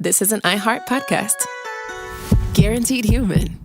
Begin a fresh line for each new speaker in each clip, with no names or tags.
this is an iHeart podcast. Guaranteed human.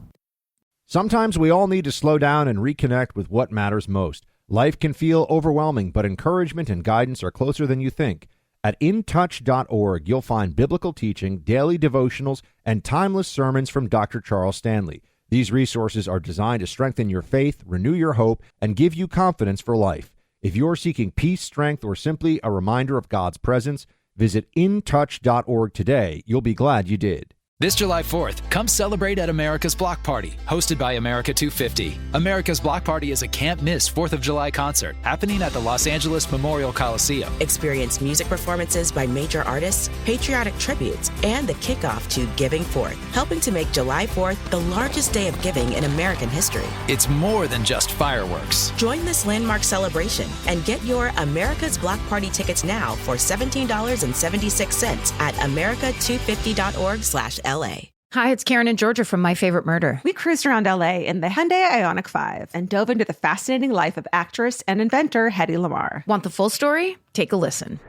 Sometimes we all need to slow down and reconnect with what matters most. Life can feel overwhelming, but encouragement and guidance are closer than you think. At intouch.org, you'll find biblical teaching, daily devotionals, and timeless sermons from Dr. Charles Stanley. These resources are designed to strengthen your faith, renew your hope, and give you confidence for life. If you're seeking peace, strength, or simply a reminder of God's presence, visit intouch.org today. You'll be glad you did.
This July 4th, come celebrate at America's Block Party, hosted by America 250. America's Block Party is a can't-miss 4th of July concert happening at the Los Angeles Memorial Coliseum.
Experience music performances by major artists, patriotic tributes, and the kickoff to Giving Forth, helping to make July 4th the largest day of giving in American history.
It's more than just fireworks.
Join this landmark celebration and get your America's Block Party tickets now for $17.76 at america250.org/LA.
Hi, it's Karen and Georgia from My Favorite Murder.
We cruised around LA in the Hyundai Ioniq 5 and dove into the fascinating life of actress and inventor Hedy Lamarr.
Want the full story? Take a listen.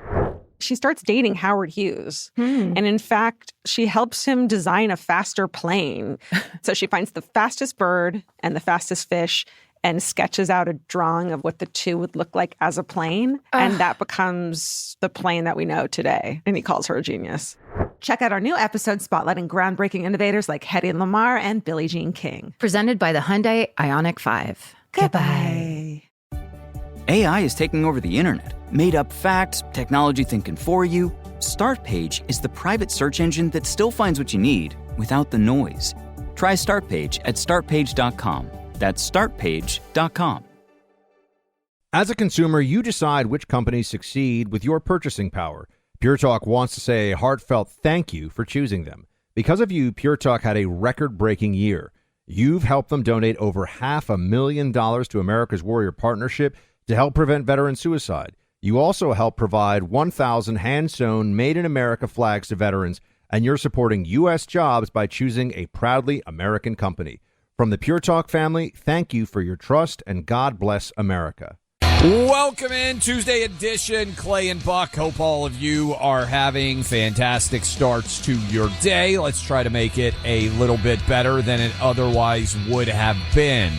She starts dating Howard Hughes. And in fact, she helps him design a faster plane. So she finds the fastest bird and the fastest fish and sketches out a drawing of what the two would look like as a plane. And that becomes the plane that we know today. And he calls her a genius. Check out our new episode spotlighting groundbreaking innovators like Hedy Lamarr and Billie Jean King.
Presented by the Hyundai Ioniq 5.
Goodbye.
AI is taking over the internet. Made up facts, technology thinking for you. Startpage is the private search engine that still finds what you need without the noise. Try Startpage at startpage.com. That's startpage.com.
As a consumer, you decide which companies succeed with your purchasing power. Pure Talk wants to say a heartfelt thank you for choosing them. Because of you, Pure Talk had a record-breaking year. You've helped them donate over $500,000 to America's Warrior Partnership to help prevent veteran suicide. You also help provide 1,000 hand-sewn, made-in-America flags to veterans, and you're supporting U.S. jobs by choosing a proudly American company. From the Pure Talk family, thank you for your trust, and God bless America.
Welcome in, Tuesday edition. Clay and Buck, hope all of you are having fantastic starts to your day. Let's try to make it a little bit better than it otherwise would have been.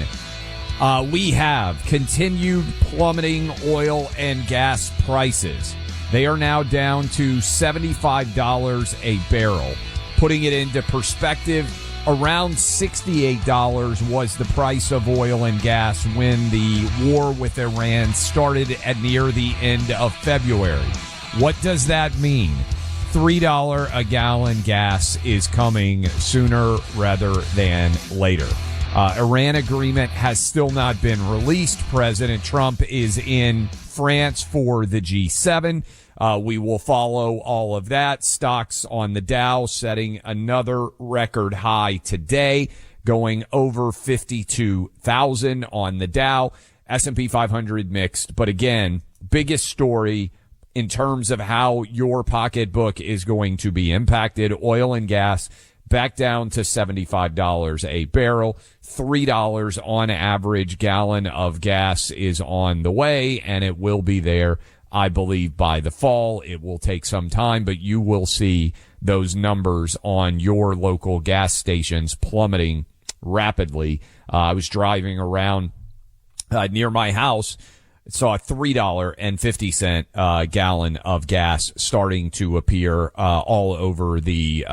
We have continued plummeting oil and gas prices. They are now down to $75 a barrel. Putting it into perspective, around $68 was the price of oil and gas when the war with Iran started at near the end of February. What does that mean? $3 a gallon gas is coming sooner rather than later. Iran agreement has still not been released. President Trump is in France for the G7. We will follow all of that. Stocks on the Dow setting another record high today, going over 52,000 on the Dow. S&P 500 mixed, but again, biggest story in terms of how your pocketbook is going to be impacted. Oil and gas back down to $75 a barrel. $3 on average gallon of gas is on the way, and it will be there, I believe, by the fall. It will take some time, but you will see those numbers on your local gas stations plummeting rapidly. I was driving around near my house, saw a $3.50 gallon of gas starting to appear all over the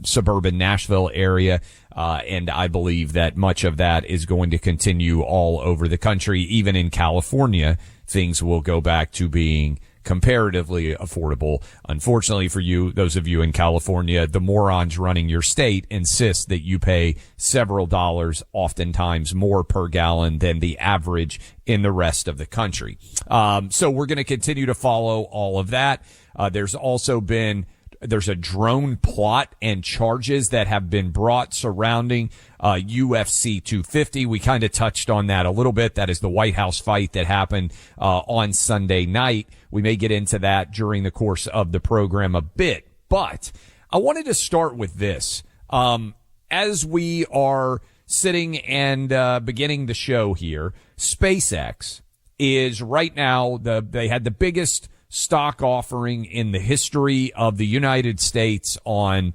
suburban Nashville area. And I believe that much of that is going to continue all over the country. Even in California, things will go back to being comparatively affordable. Unfortunately for you, those of you in California, the morons running your state insist that you pay several dollars, oftentimes more per gallon than the average in the rest of the country. So we're going to continue to follow all of that. There's a drone plot and charges that have been brought surrounding UFC 250. We kind of touched on that a little bit. That is the White House fight that happened on Sunday night. We may get into that during the course of the program a bit, but I wanted to start with this. As we are sitting and beginning the show here, SpaceX is right now, they had the biggest stock offering in the history of the United States on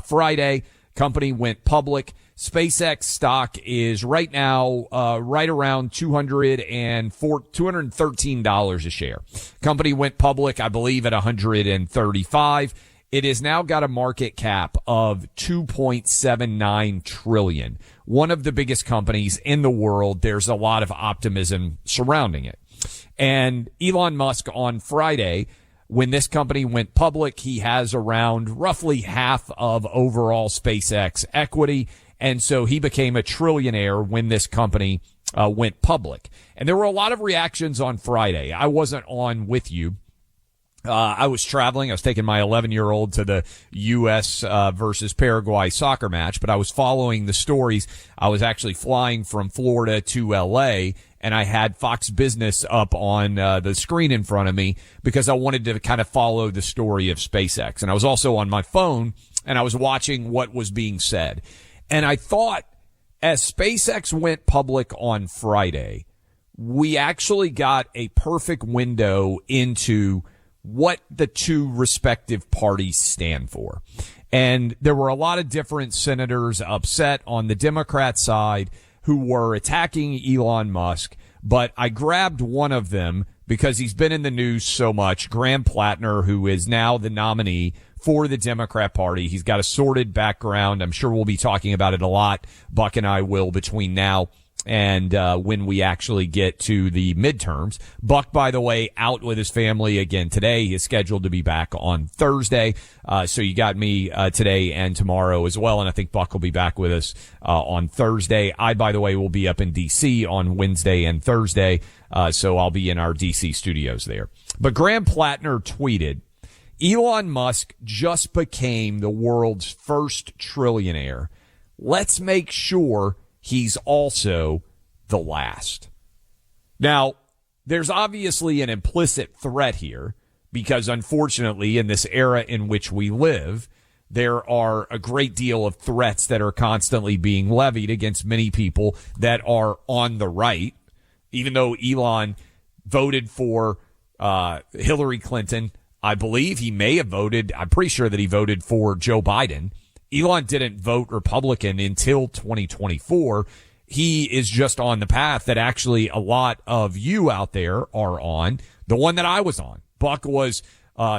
Friday. Company went public. SpaceX stock is right now right around $213 a share. Company went public, I believe, at 135. It has now got a market cap of 2.79 trillion. One of the biggest companies in the world. There's a lot of optimism surrounding it. And Elon Musk on Friday, when this company went public, he has around roughly half of overall SpaceX equity. And so he became a trillionaire when this company went public. And there were a lot of reactions on Friday. I wasn't on with you. I was traveling. I was taking my 11-year-old to the U.S. Versus Paraguay soccer match, but I was following the stories. I was actually flying from Florida to L.A., and I had Fox Business up on the screen in front of me because I wanted to kind of follow the story of SpaceX. And I was also on my phone, and I was watching what was being said. And I thought, as SpaceX went public on Friday, we actually got a perfect window into what the two respective parties stand for. And there were a lot of different senators upset on the Democrat side who were attacking Elon Musk, but I grabbed one of them because he's been in the news so much, Graham Plattner, who is now the nominee for the Democrat Party. He's got a sordid background. I'm sure we'll be talking about it a lot. Buck and I will between now and when we actually get to the midterms. Buck, by the way, out with his family again today. He is scheduled to be back on Thursday. So you got me today and tomorrow as well, and I think Buck will be back with us on Thursday. I, by the way, will be up in D.C. on Wednesday and Thursday, so I'll be in our D.C. studios there. But Graham Plattner tweeted, Elon Musk just became the world's first trillionaire. Let's make sure he's also the last. Now, there's obviously an implicit threat here because, unfortunately, in this era in which we live, there are a great deal of threats that are constantly being levied against many people that are on the right. Even though Elon voted for Hillary Clinton, I believe he may have voted, I'm pretty sure that he voted for Joe Biden. Elon didn't vote Republican until 2024. He is just on the path that actually a lot of you out there are on, the one that I was on. Buck was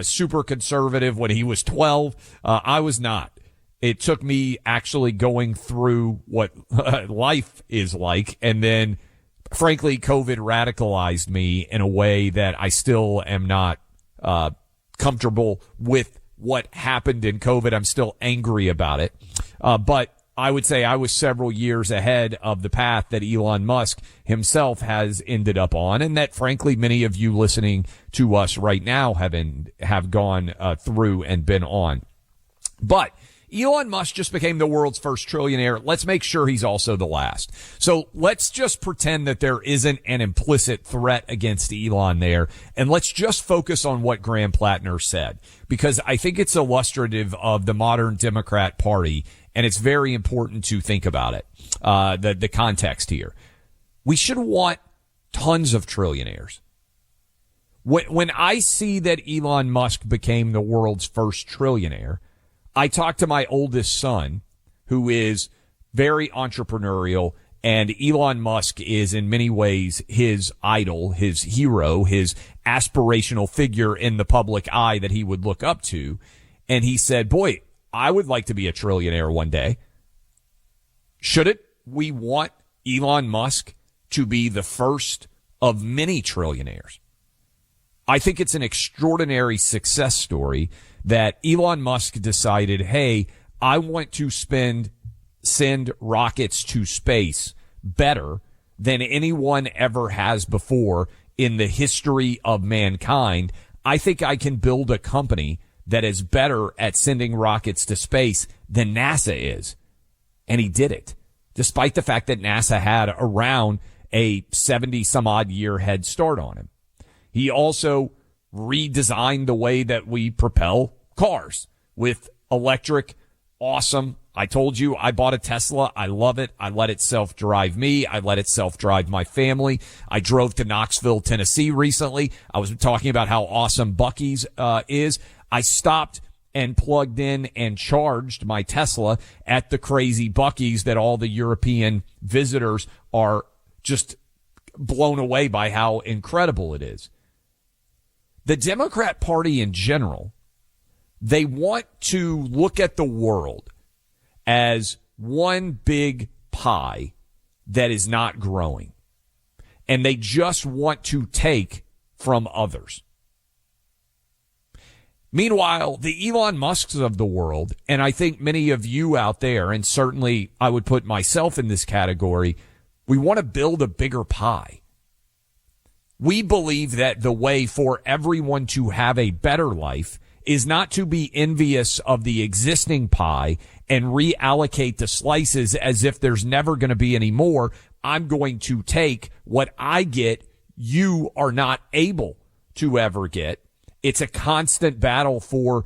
super conservative when he was 12. I was not. It took me actually going through what life is like, and then, frankly, COVID radicalized me in a way that I still am not comfortable with what happened in COVID. I'm still angry about it. But I would say I was several years ahead of the path that Elon Musk himself has ended up on, and that, frankly, many of you listening to us right now have gone through and been on. But Elon Musk just became the world's first trillionaire. Let's make sure he's also the last. So let's just pretend that there isn't an implicit threat against Elon there, and let's just focus on what Graham Plattner said, because I think it's illustrative of the modern Democrat Party, and it's very important to think about it, the context here. We should want tons of trillionaires. When I see that Elon Musk became the world's first trillionaire, I talked to my oldest son, who is very entrepreneurial, and Elon Musk is in many ways his idol, his hero, his aspirational figure in the public eye that he would look up to. And he said, boy, I would like to be a trillionaire one day. Shouldn't we want Elon Musk to be the first of many trillionaires? I think it's an extraordinary success story that Elon Musk decided, hey, I want to send rockets to space better than anyone ever has before in the history of mankind. I think I can build a company that is better at sending rockets to space than NASA is. And he did it, despite the fact that NASA had around a 70-some-odd year head start on him. He also redesigned the way that we propel cars with electric. Awesome. I told you I bought a Tesla. I love it. I let it self-drive me. I let it self-drive my family. I drove to Knoxville, Tennessee recently. I was talking about how awesome Buc-ee's is. I stopped and plugged in and charged my Tesla at the crazy Buc-ee's that all the European visitors are just blown away by how incredible it is. The Democrat Party in general, they want to look at the world as one big pie that is not growing. And they just want to take from others. Meanwhile, the Elon Musks of the world, and I think many of you out there, and certainly I would put myself in this category, we want to build a bigger pie. We believe that the way for everyone to have a better life is not to be envious of the existing pie and reallocate the slices as if there's never going to be any more. I'm going to take what I get, you are not able to ever get. It's a constant battle for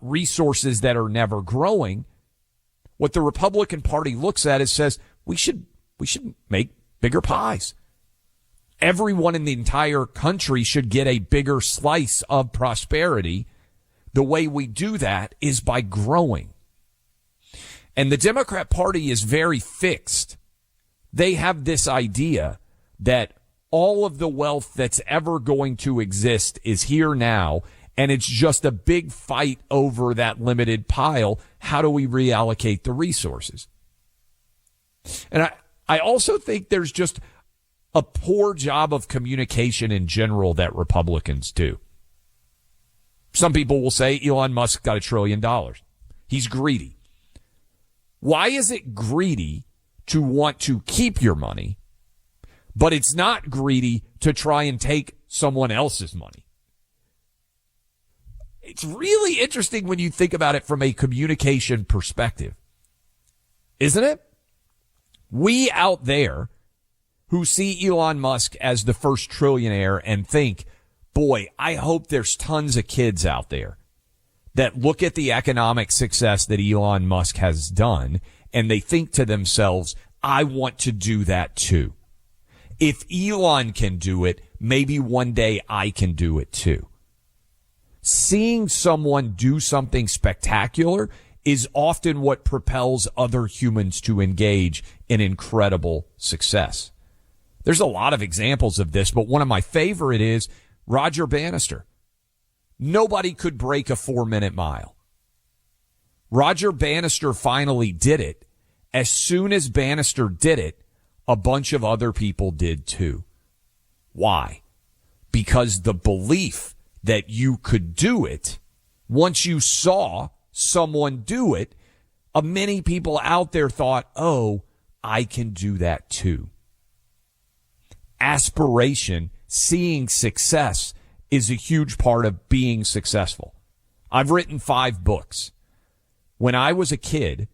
resources that are never growing. What the Republican Party looks at is says we should make bigger pies. Everyone in the entire country should get a bigger slice of prosperity. The way we do that is by growing. And the Democrat Party is very fixed. They have this idea that all of the wealth that's ever going to exist is here now, and it's just a big fight over that limited pile. How do we reallocate the resources? And I also think there's just a poor job of communication in general that Republicans do. Some people will say Elon Musk got $1 trillion. He's greedy. Why is it greedy to want to keep your money, but it's not greedy to try and take someone else's money? It's really interesting when you think about it from a communication perspective, isn't it? We out there who see Elon Musk as the first trillionaire and think, boy, I hope there's tons of kids out there that look at the economic success that Elon Musk has done and they think to themselves, I want to do that too. If Elon can do it, maybe one day I can do it too. Seeing someone do something spectacular is often what propels other humans to engage in incredible success. There's a lot of examples of this, but one of my favorite is Roger Bannister. Nobody could break a 4-minute mile. Roger Bannister finally did it. As soon as Bannister did it, a bunch of other people did too. Why? Because the belief that you could do it, once you saw someone do it, many people out there thought, oh, I can do that too. Aspiration, seeing success, is a huge part of being successful. I've written 5 books. When I was a kid,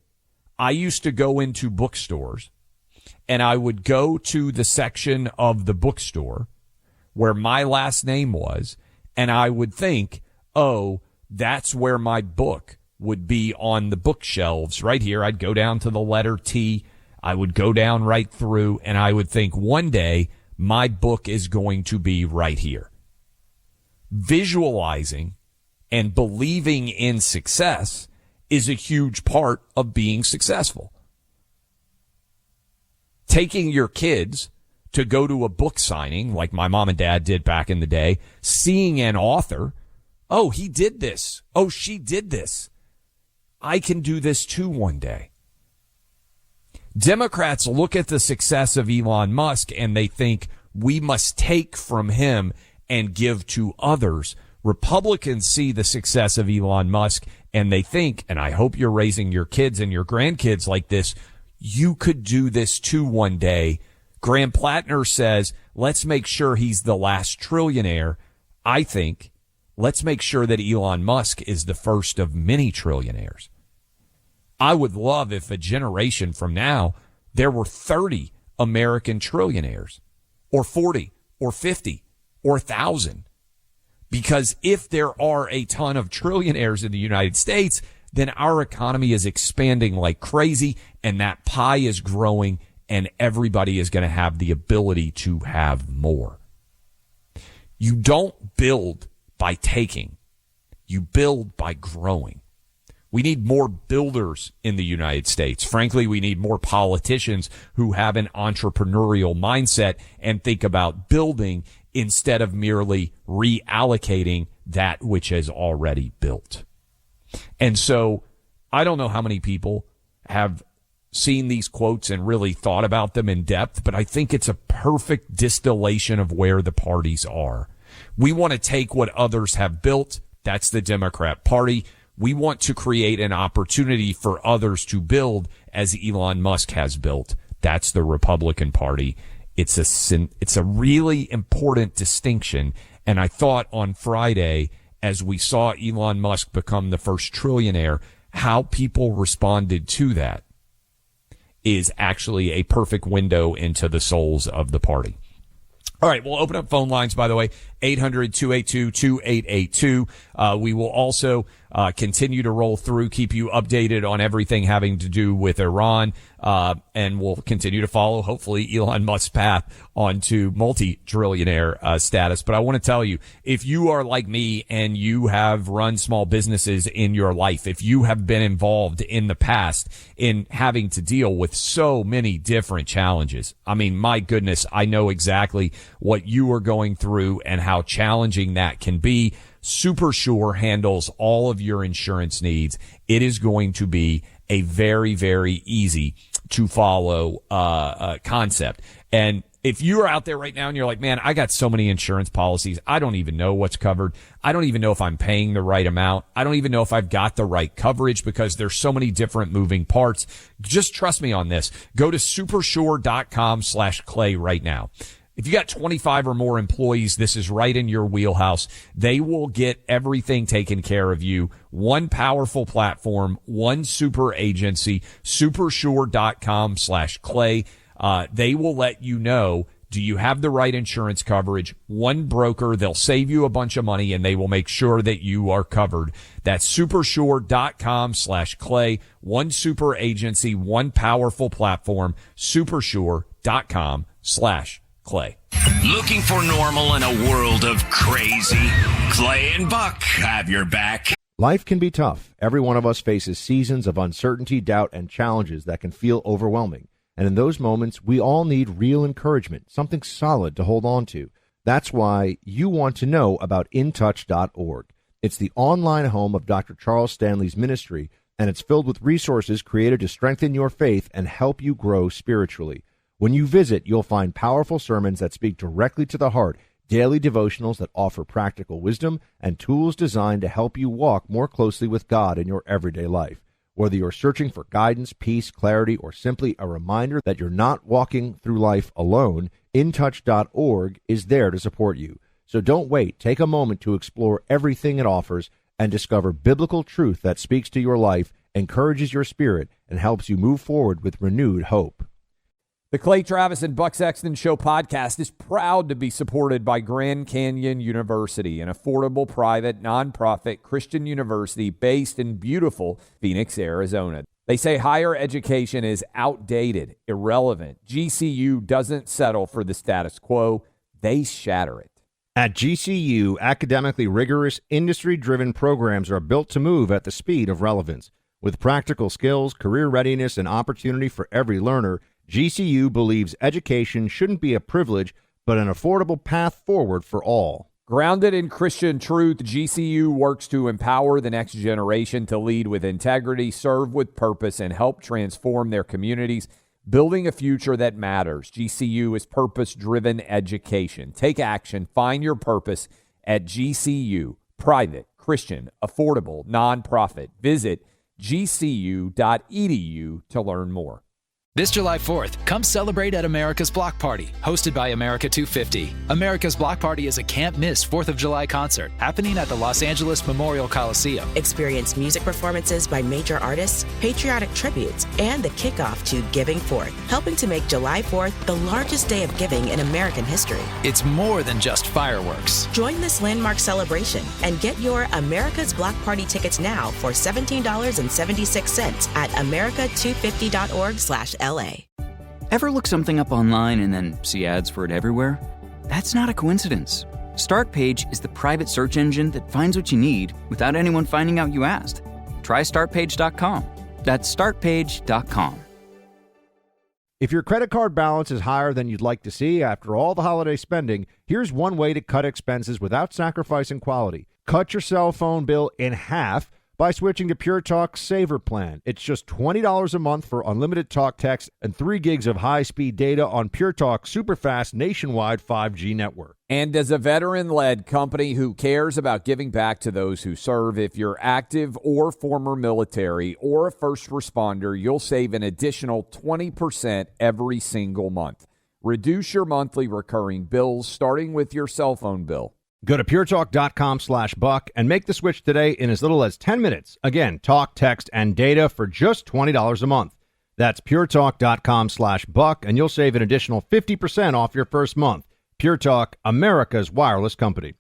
I used to go into bookstores and I would go to the section of the bookstore where my last name was, and I would think, oh, that's where my book would be on the bookshelves right here. I'd go down to the letter T. I would go down right through, and I would think one day my book is going to be right here. Visualizing and believing in success is a huge part of being successful. Taking your kids to go to a book signing, like my mom and dad did back in the day, seeing an author, oh, he did this. Oh, she did this. I can do this too one day. Democrats look at the success of Elon Musk and they think we must take from him and give to others. Republicans see the success of Elon Musk and they think, and I hope you're raising your kids and your grandkids like this, you could do this too one day. Graham Plattner says, let's make sure he's the last trillionaire. I think, let's make sure that Elon Musk is the first of many trillionaires. I would love if a generation from now, there were 30 American trillionaires, or 40, or 50, or 1,000. Because if there are a ton of trillionaires in the United States, then our economy is expanding like crazy, and that pie is growing, and everybody is going to have the ability to have more. You don't build by taking. You build by growing. We need more builders in the United States. Frankly, we need more politicians who have an entrepreneurial mindset and think about building instead of merely reallocating that which is already built. And so I don't know how many people have seen these quotes and really thought about them in depth, but I think it's a perfect distillation of where the parties are. We want to take what others have built. That's the Democrat Party. We want to create an opportunity for others to build as Elon Musk has built. That's the Republican Party. It's a really important distinction. And I thought on Friday, as we saw Elon Musk become the first trillionaire, how people responded to that is actually a perfect window into the souls of the party. All right, we'll open up phone lines, by the way, 800-282-2882. We will also continue to roll through, keep you updated on everything having to do with Iran, and we'll continue to follow, hopefully, Elon Musk's path onto multi-trillionaire status. But I want to tell you, if you are like me and you have run small businesses in your life, if you have been involved in the past in having to deal with so many different challenges, I mean, my goodness, I know exactly what you are going through and how challenging that can be. SuperSure handles all of your insurance needs. It is going to be a very, very easy to follow concept. And if you are out there right now and you're like, man, I got so many insurance policies, I don't even know what's covered. I don't even know if I'm paying the right amount. I don't even know if I've got the right coverage because there's so many different moving parts. Just trust me on this. Go to supersure.com/Clay right now. If you got 25 or more employees, this is right in your wheelhouse. They will get everything taken care of you. One powerful platform, one super agency, supersure.com/Clay. They will let you know, do you have the right insurance coverage? One broker, they'll save you a bunch of money and they will make sure that you are covered. That's supersure.com/Clay. One super agency, one powerful platform, supersure.com/Clay.
Looking for normal in a world of crazy? Clay and Buck have your back.
Life can be tough. Every one of us faces seasons of uncertainty, doubt, and challenges that can feel overwhelming. And in those moments, we all need real encouragement, something solid to hold on to. That's why you want to know about intouch.org. It's the online home of Dr. Charles Stanley's ministry, and it's filled with resources created to strengthen your faith and help you grow spiritually. When you visit, you'll find powerful sermons that speak directly to the heart, daily devotionals that offer practical wisdom, and tools designed to help you walk more closely with God in your everyday life. Whether you're searching for guidance, peace, clarity, or simply a reminder that you're not walking through life alone, intouch.org is there to support you. So don't wait. Take a moment to explore everything it offers and discover biblical truth that speaks to your life, encourages your spirit, and helps you move forward with renewed hope.
The Clay, Travis, and Buck Sexton Show podcast is proud to be supported by Grand Canyon University, an affordable, private, nonprofit Christian university based in beautiful Phoenix, Arizona. They say higher education is outdated, irrelevant. GCU doesn't settle for the status quo. They shatter it.
At GCU, academically rigorous, industry-driven programs are built to move at the speed of relevance. With practical skills, career readiness, and opportunity for every learner, GCU believes education shouldn't be a privilege, but an affordable path forward for all.
Grounded in Christian truth, GCU works to empower the next generation to lead with integrity, serve with purpose, and help transform their communities, building a future that matters. GCU is purpose-driven education. Take action. Find your purpose at GCU. Private, Christian, affordable, nonprofit. Visit gcu.edu to learn more.
This July 4th, come celebrate at America's Block Party, hosted by America 250. America's Block Party is a can't-miss 4th of July concert happening at the Los Angeles Memorial Coliseum.
Experience music performances by major artists, patriotic tributes, and the kickoff to Giving Forth, helping to make July 4th the largest day of giving in American history.
It's more than just fireworks.
Join this landmark celebration and get your America's Block Party tickets now for $17.76 at america250.org/LA.
Ever look something up online and then see ads for it everywhere? That's not a coincidence. Startpage is the private search engine that finds what you need without anyone finding out you asked. Try startpage.com. That's startpage.com.
If your credit card balance is higher than you'd like to see after all the holiday spending, here's one way to cut expenses without sacrificing quality. Cut your cell phone bill in half by switching to Pure Talk's Saver Plan. It's just $20 a month for unlimited talk, text, and 3 gigs of high-speed data on Pure Talk's superfast nationwide 5G network.
And as a veteran-led company who cares about giving back to those who serve, if you're active or former military or a first responder, you'll save an additional 20% every single month. Reduce your monthly recurring bills, starting with your cell phone bill.
Go to puretalk.com/buck and make the switch today in as little as 10 minutes. Again, talk, text, and data for just $20 a month. That's puretalk.com/buck, and you'll save an additional 50% off your first month. Pure Talk, America's wireless company.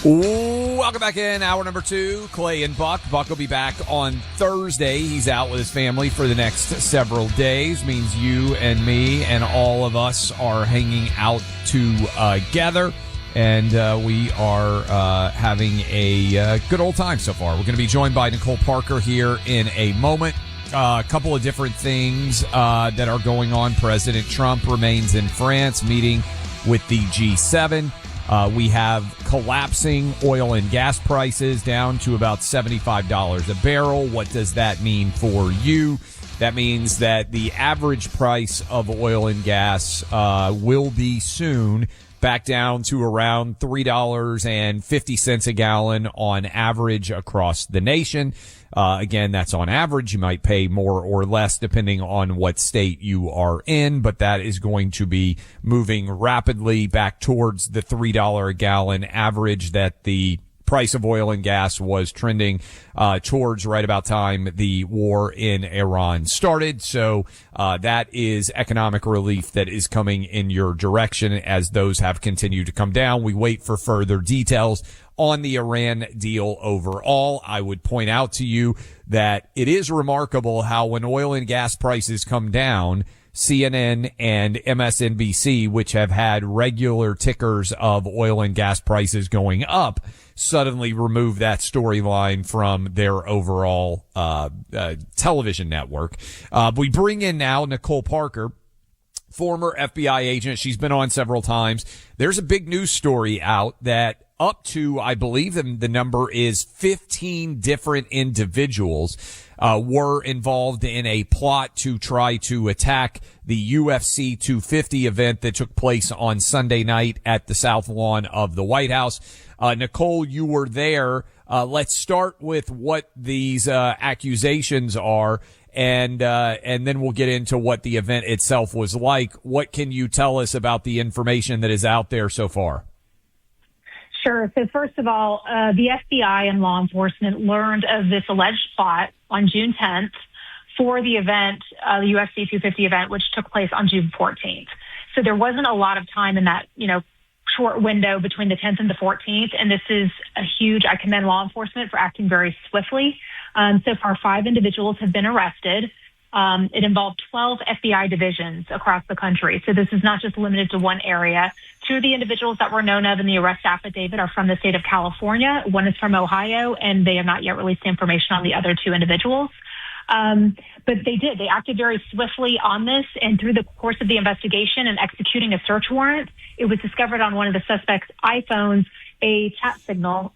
Welcome back in. Hour number 2, Clay and Buck. Buck will be back on Thursday. He's out with his family for the next several days. Means you and me and all of us are hanging out together. And we are having a good old time so far. We're going to be joined by Nicole Parker here in a moment. A couple of different things that are going on. President Trump remains in France meeting with the G7. We have collapsing oil and gas prices down to about $75 a barrel. What does that mean for you? That means that the average price of oil and gas will be soon back down to around $3.50 a gallon on average across the nation. Again, that's on average. You might pay more or less depending on what state you are in, but that is going to be moving rapidly back towards the $3 a gallon average that the price of oil and gas was trending towards right about time the war in Iran started. So that is economic relief that is coming in your direction as those have continued to come down. We wait for further details on the Iran deal overall. I would point out to you that it is remarkable how when oil and gas prices come down, CNN and MSNBC, which have had regular tickers of oil and gas prices going up, suddenly remove that storyline from their overall television network. We bring in now Nicole Parker, former FBI agent. She's been on several times. There's a big news story out that up to, I believe the number is 15 different individuals were involved in a plot to try to attack the UFC 250 event that took place on Sunday night at the South Lawn of the White House. Nicole, you were there. Let's start with what these accusations are, and then we'll get into what the event itself was like. What can you tell us about the information that is out there so far?
Sure. So first of all, the FBI and law enforcement learned of this alleged plot on June 10th for the event, the UFC 250 event, which took place on June 14th. So there wasn't a lot of time in that, short window between the 10th and the 14th. And this is a huge, I commend law enforcement for acting very swiftly. So far, 5 individuals have been arrested. It involved 12 FBI divisions across the country. So this is not just limited to one area. 2 of the individuals that were known of in the arrest affidavit are from the state of California. One is from Ohio, and they have not yet released information on the other 2 individuals. But they acted very swiftly on this. And through the course of the investigation and executing a search warrant, it was discovered on one of the suspects' iPhones, a chat signal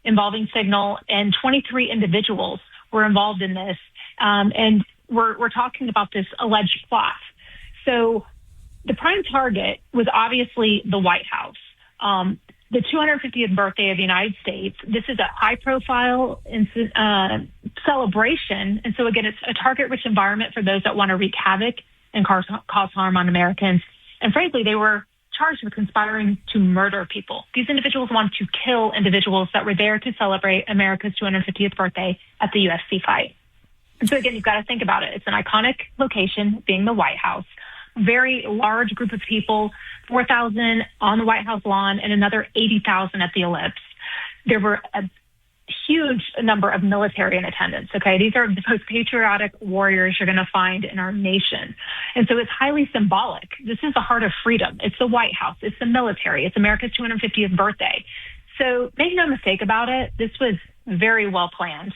involving Signal, and 23 individuals were involved in this. And we're talking about this alleged plot. So the prime target was obviously the White House. The 250th birthday of the United States. This is a high-profile celebration. And so, again, it's a target-rich environment for those that want to wreak havoc and cause harm on Americans. And frankly, they were charged with conspiring to murder people. These individuals wanted to kill individuals that were there to celebrate America's 250th birthday at the UFC fight. And so, again, you've got to think about it. It's an iconic location, being the White House. Very large group of people, 4,000 on the White House lawn and another 80,000 at the Ellipse. There were a huge number of military in attendance. Okay, these are the most patriotic warriors you're going to find in our nation. And so it's highly symbolic. This is the heart of freedom. It's the White House. It's the military. It's America's 250th birthday. So make no mistake about it. This was very well planned.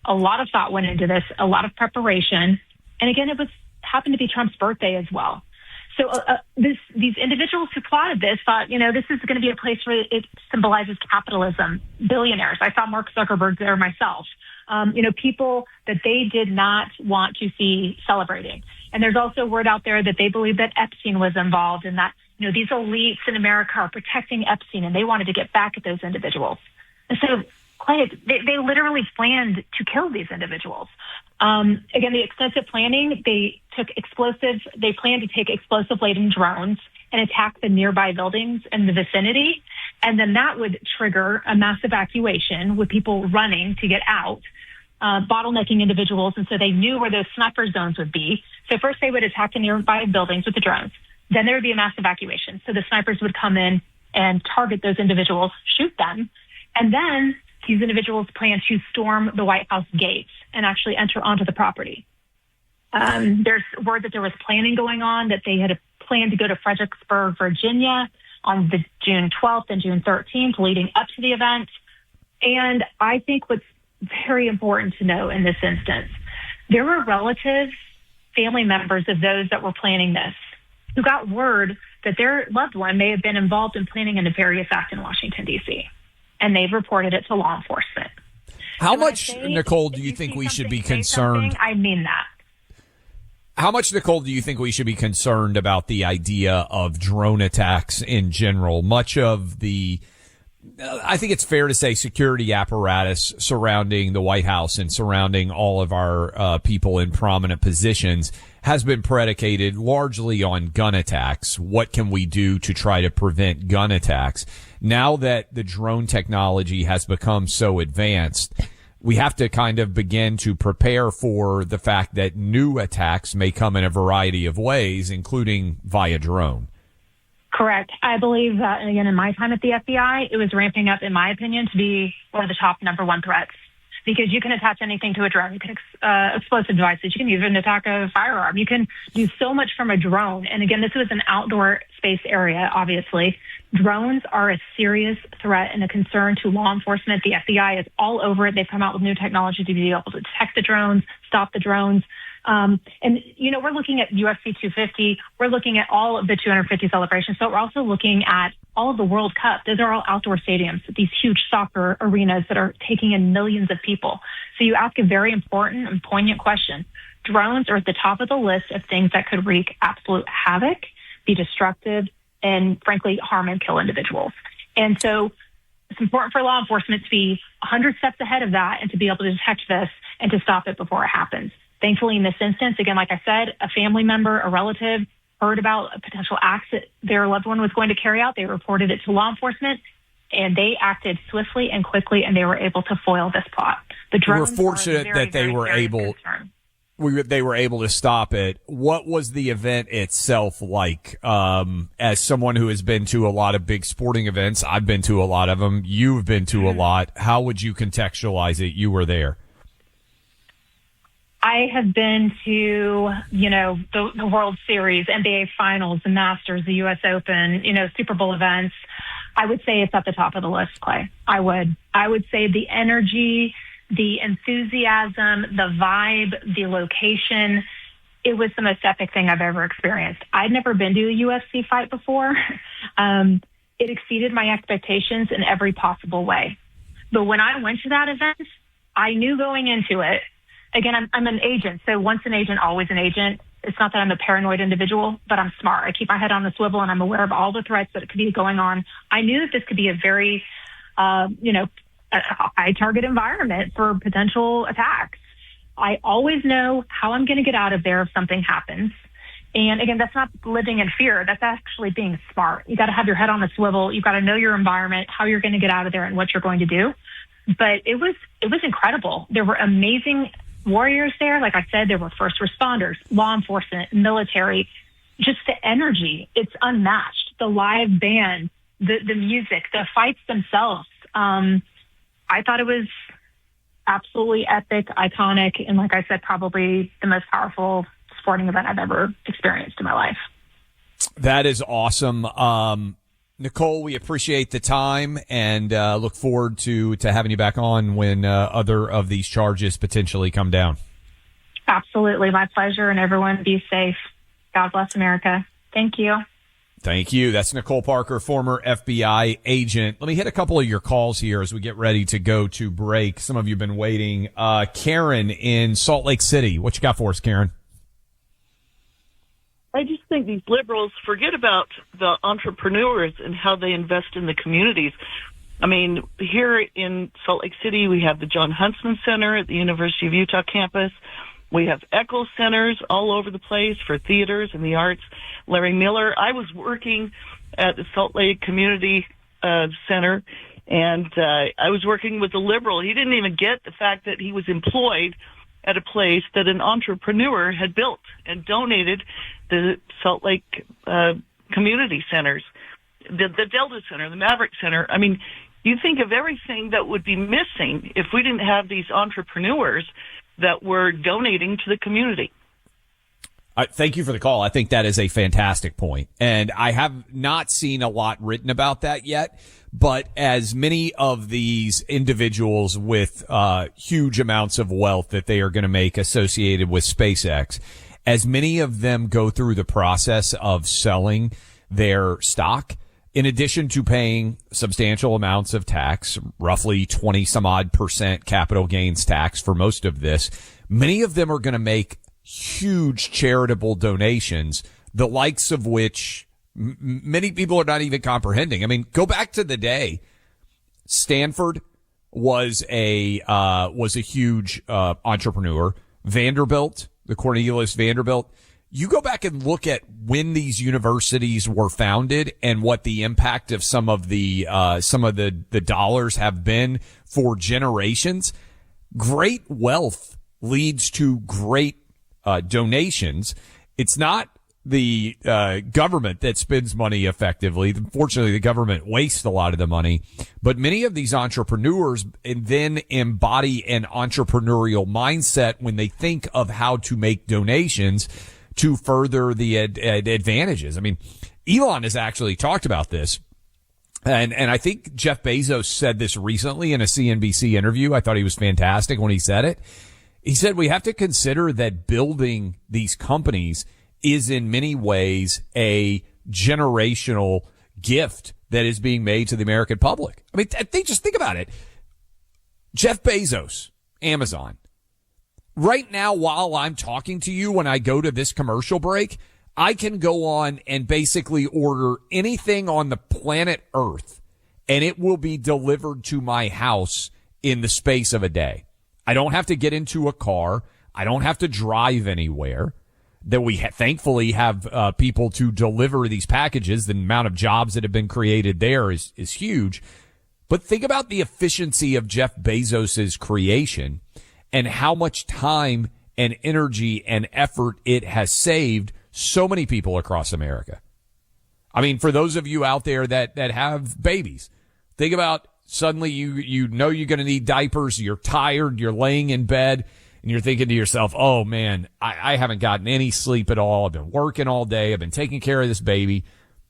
A lot of thought went into this, a lot of preparation. And again, it happened to be Trump's birthday as well. So these individuals who plotted this thought, this is going to be a place where it symbolizes capitalism, billionaires. I saw Mark Zuckerberg there myself. People that they did not want to see celebrating. And there's also word out there that they believe that Epstein was involved and that, these elites in America are protecting Epstein and they wanted to get back at those individuals. And so, Clay, they literally planned to kill these individuals. Again, the extensive planning, they planned to take explosive-laden drones and attack the nearby buildings in the vicinity. And then that would trigger a mass evacuation with people running to get out, bottlenecking individuals. And so they knew where those sniper zones would be. So first they would attack the nearby buildings with the drones. Then there would be a mass evacuation. So the snipers would come in and target those individuals, shoot them. And then these individuals plan to storm the White House gates and actually enter onto the property. There's word that there was planning going on, that they had planned to go to Fredericksburg, Virginia on the June 12th and June 13th leading up to the event. And I think what's very important to know in this instance, there were relatives, family members of those that were planning this who got word that their loved one may have been involved in planning a nefarious act in Washington, D.C., and they've reported it to law enforcement.
How much, Nicole, do you think we should be concerned?
I mean that.
How much, Nicole, do you think we should be concerned about the idea of drone attacks in general? Much of the, I think it's fair to say, security apparatus surrounding the White House and surrounding all of our people in prominent positions has been predicated largely on gun attacks. What can we do to try to prevent gun attacks? Now that the drone technology has become so advanced, we have to kind of begin to prepare for the fact that new attacks may come in a variety of ways, including via drone.
Correct. I believe that, again, in my time at the FBI, it was ramping up, in my opinion, to be one of the top number one threats. Because you can attach anything to a drone. You can explosive devices. You can even attack a firearm. You can do so much from a drone. And again, this was an outdoor space area, obviously. Drones are a serious threat and a concern to law enforcement. The FBI is all over it. They've come out with new technology to be able to detect the drones, stop the drones. We're looking at UFC 250. We're looking at all of the 250 celebrations. So we're also looking at all of the World Cup. Those are all outdoor stadiums, these huge soccer arenas that are taking in millions of people. So you ask a very important and poignant question. Drones are at the top of the list of things that could wreak absolute havoc, be destructive, and frankly, harm and kill individuals. And so it's important for law enforcement to be 100 steps ahead of that and to be able to detect this and to stop it before it happens. Thankfully, in this instance, again, like I said, a family member, a relative, heard about a potential act that their loved one was going to carry out. They reported it to law enforcement, and they acted swiftly and quickly, and they were able to foil this plot. The drones
we're fortunate that they were able. They were able to stop it. What was the event itself like? As someone who has been to a lot of big sporting events, I've been to a lot of them. You've been to a lot. How would you contextualize it? You were there.
I have been to, the World Series, NBA Finals, the Masters, the U.S. Open, Super Bowl events. I would say it's at the top of the list, Clay. I would say the energy, the enthusiasm, the vibe, the location, it was the most epic thing I've ever experienced. I'd never been to a UFC fight before. It exceeded my expectations in every possible way. But when I went to that event, I knew going into it, again, I'm an agent. So once an agent, always an agent. It's not that I'm a paranoid individual, but I'm smart. I keep my head on the swivel and I'm aware of all the threats that could be going on. I knew that this could be a very, a high target environment for potential attacks. I always know how I'm going to get out of there if something happens. And again, that's not living in fear. That's actually being smart. You got to have your head on a swivel. You've got to know your environment, how you're going to get out of there and what you're going to do. But it was incredible. There were amazing warriors there. Like I said, there were first responders, law enforcement, military, just the energy. It's unmatched. The live band, the music, the fights themselves. I thought it was absolutely epic, iconic, and like I said, probably the most powerful sporting event I've ever experienced in my life.
That is awesome. Nicole, we appreciate the time and look forward to having you back on when other of these charges potentially come down.
Absolutely. My pleasure, and everyone be safe. God bless America. Thank you.
Thank you. That's Nicole Parker, former FBI agent. Let me hit a couple of your calls here as we get ready to go to break. Some of you have been waiting. Karen in Salt Lake City. What you got for us, Karen?
I just think these liberals forget about the entrepreneurs and how they invest in the communities. I mean, here in Salt Lake City, we have the John Huntsman Center at the University of Utah campus. We have Echo centers all over the place for theaters and the arts. Larry Miller, I was working at the Salt Lake Community Center, and I was working with a liberal. He didn't even get the fact that he was employed at a place that an entrepreneur had built and donated the Salt Lake community centers, the Delta Center, the Maverick Center. I mean, you think of everything that would be missing if we didn't have these entrepreneurs that were donating to the community.
Thank you for the call. I think that is a fantastic point. And I have not seen a lot written about that yet. But as many of these individuals with huge amounts of wealth that they are going to make associated with SpaceX, as many of them go through the process of selling their stock, in addition to paying substantial amounts of tax, roughly 20 some odd % capital gains tax for most of this, many of them are going to make huge charitable donations, the likes of which many people are not even comprehending. I mean, go back to the day. Stanford was a huge entrepreneur. Vanderbilt, the Cornelius Vanderbilt. You go back and look at when these universities were founded and what the impact of some of the dollars have been for generations. Great wealth leads to great donations. It's not the government that spends money effectively. Unfortunately, the government wastes a lot of the money. But many of these entrepreneurs then embody an entrepreneurial mindset when they think of how to make donations to further the advantages. I mean, Elon has actually talked about this. And I think Jeff Bezos said this recently in a CNBC interview. I thought he was fantastic when he said it. He said we have to consider that building these companies is in many ways a generational gift that is being made to the American public. I mean, just think about it. Jeff Bezos, Amazon. Right now, while I'm talking to you, when I go to this commercial break, I can go on and basically order anything on the planet Earth, and it will be delivered to my house in the space of a day. I don't have to get into a car. I don't have to drive anywhere. That we thankfully have people to deliver these packages. The amount of jobs that have been created there is huge. But think about the efficiency of Jeff Bezos's creation and how much time and energy and effort it has saved so many people across America. I mean, for those of you out there that have babies, think about suddenly you know you're going to need diapers, you're tired, you're laying in bed, and you're thinking to yourself, oh man, I haven't gotten any sleep at all. I've been working all day. I've been taking care of this baby.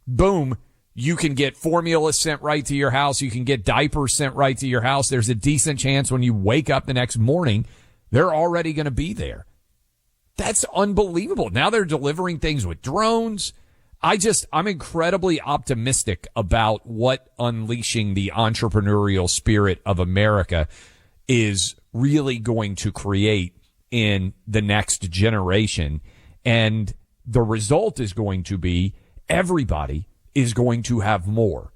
Boom. You can get formula sent right to your house. You can get diapers sent right to your house. There's a decent chance when you wake up the next morning, they're already going to be there. That's unbelievable. Now they're delivering things with drones. I'm incredibly optimistic about what unleashing the entrepreneurial spirit of America is really going to create in the next generation. And the result is going to be everybody is going to have more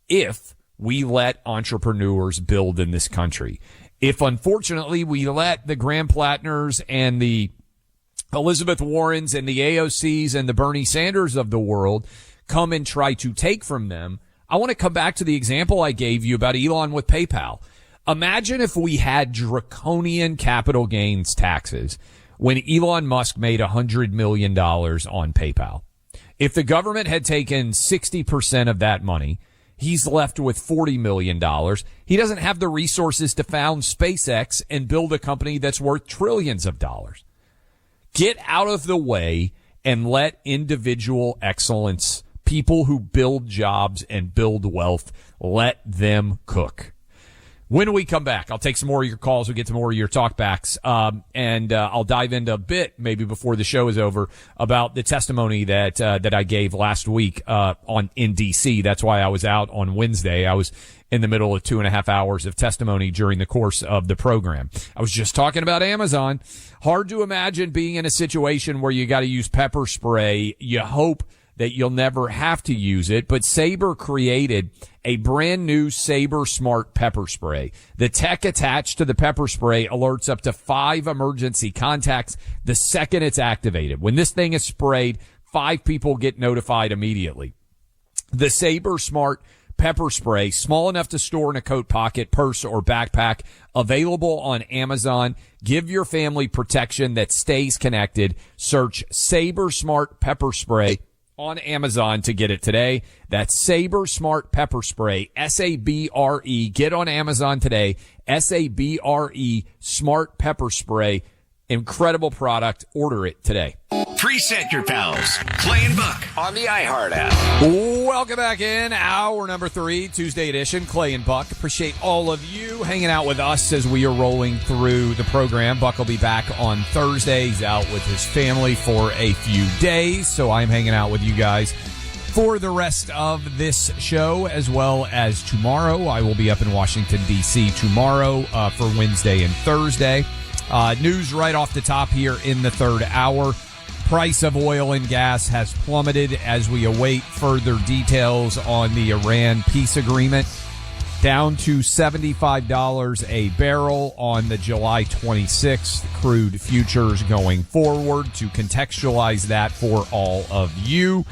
if we let entrepreneurs build in this country. If, unfortunately, we let the Graham Plattners and the Elizabeth Warrens and the AOCs and the Bernie Sanders of the world come and try to take from them, I want to come back to the example I gave you about Elon with PayPal. Imagine if we had draconian capital gains taxes when Elon Musk made $100 million on PayPal. If the government had taken 60% of that money He's left with $40 million. He doesn't have the resources to found SpaceX and build a company that's worth trillions of dollars. Get out of the way and let individual excellence, people who build jobs and build wealth, let them cook. When we come back, I'll take some more of your calls. We'll get to more of your talkbacks. And I'll dive into a bit, maybe before the show is over, about the testimony that I gave last week, in DC. That's why I was out on Wednesday. I was in the middle of 2.5 hours of testimony during the course of the program. I was just talking about Amazon. Hard to imagine being in a situation where you got to use pepper spray. You hope that you'll never have to use it, but Sabre created a brand new Sabre Smart pepper spray. The tech attached to the pepper spray alerts up to 5 emergency contacts the second it's activated. When this thing is sprayed, 5 people get notified immediately. The Sabre Smart pepper spray, small enough to store in a coat pocket, purse, or backpack, available on Amazon. Give your family protection that stays connected. Search Sabre Smart pepper spray on Amazon to get it today. That's Sabre Smart Pepper Spray, S-A-B-R-E. Get on Amazon today, S-A-B-R-E, Smart Pepper Spray. Incredible product. Order it today.
Preset your pals. Clay and Buck on the iHeart app.
Welcome back in. Hour number 3, Tuesday edition. Clay and Buck. Appreciate all of you hanging out with us as we are rolling through the program. Buck will be back on Thursday. He's out with his family for a few days, so I'm hanging out with you guys for the rest of this show, as well as tomorrow. I will be up in Washington, D.C. tomorrow for Wednesday and Thursday. News right off the top here in the third hour. Price of oil and gas has plummeted as we await further details on the Iran peace agreement, down to $75 a barrel on the July 26th crude futures going forward. To contextualize that for all of you,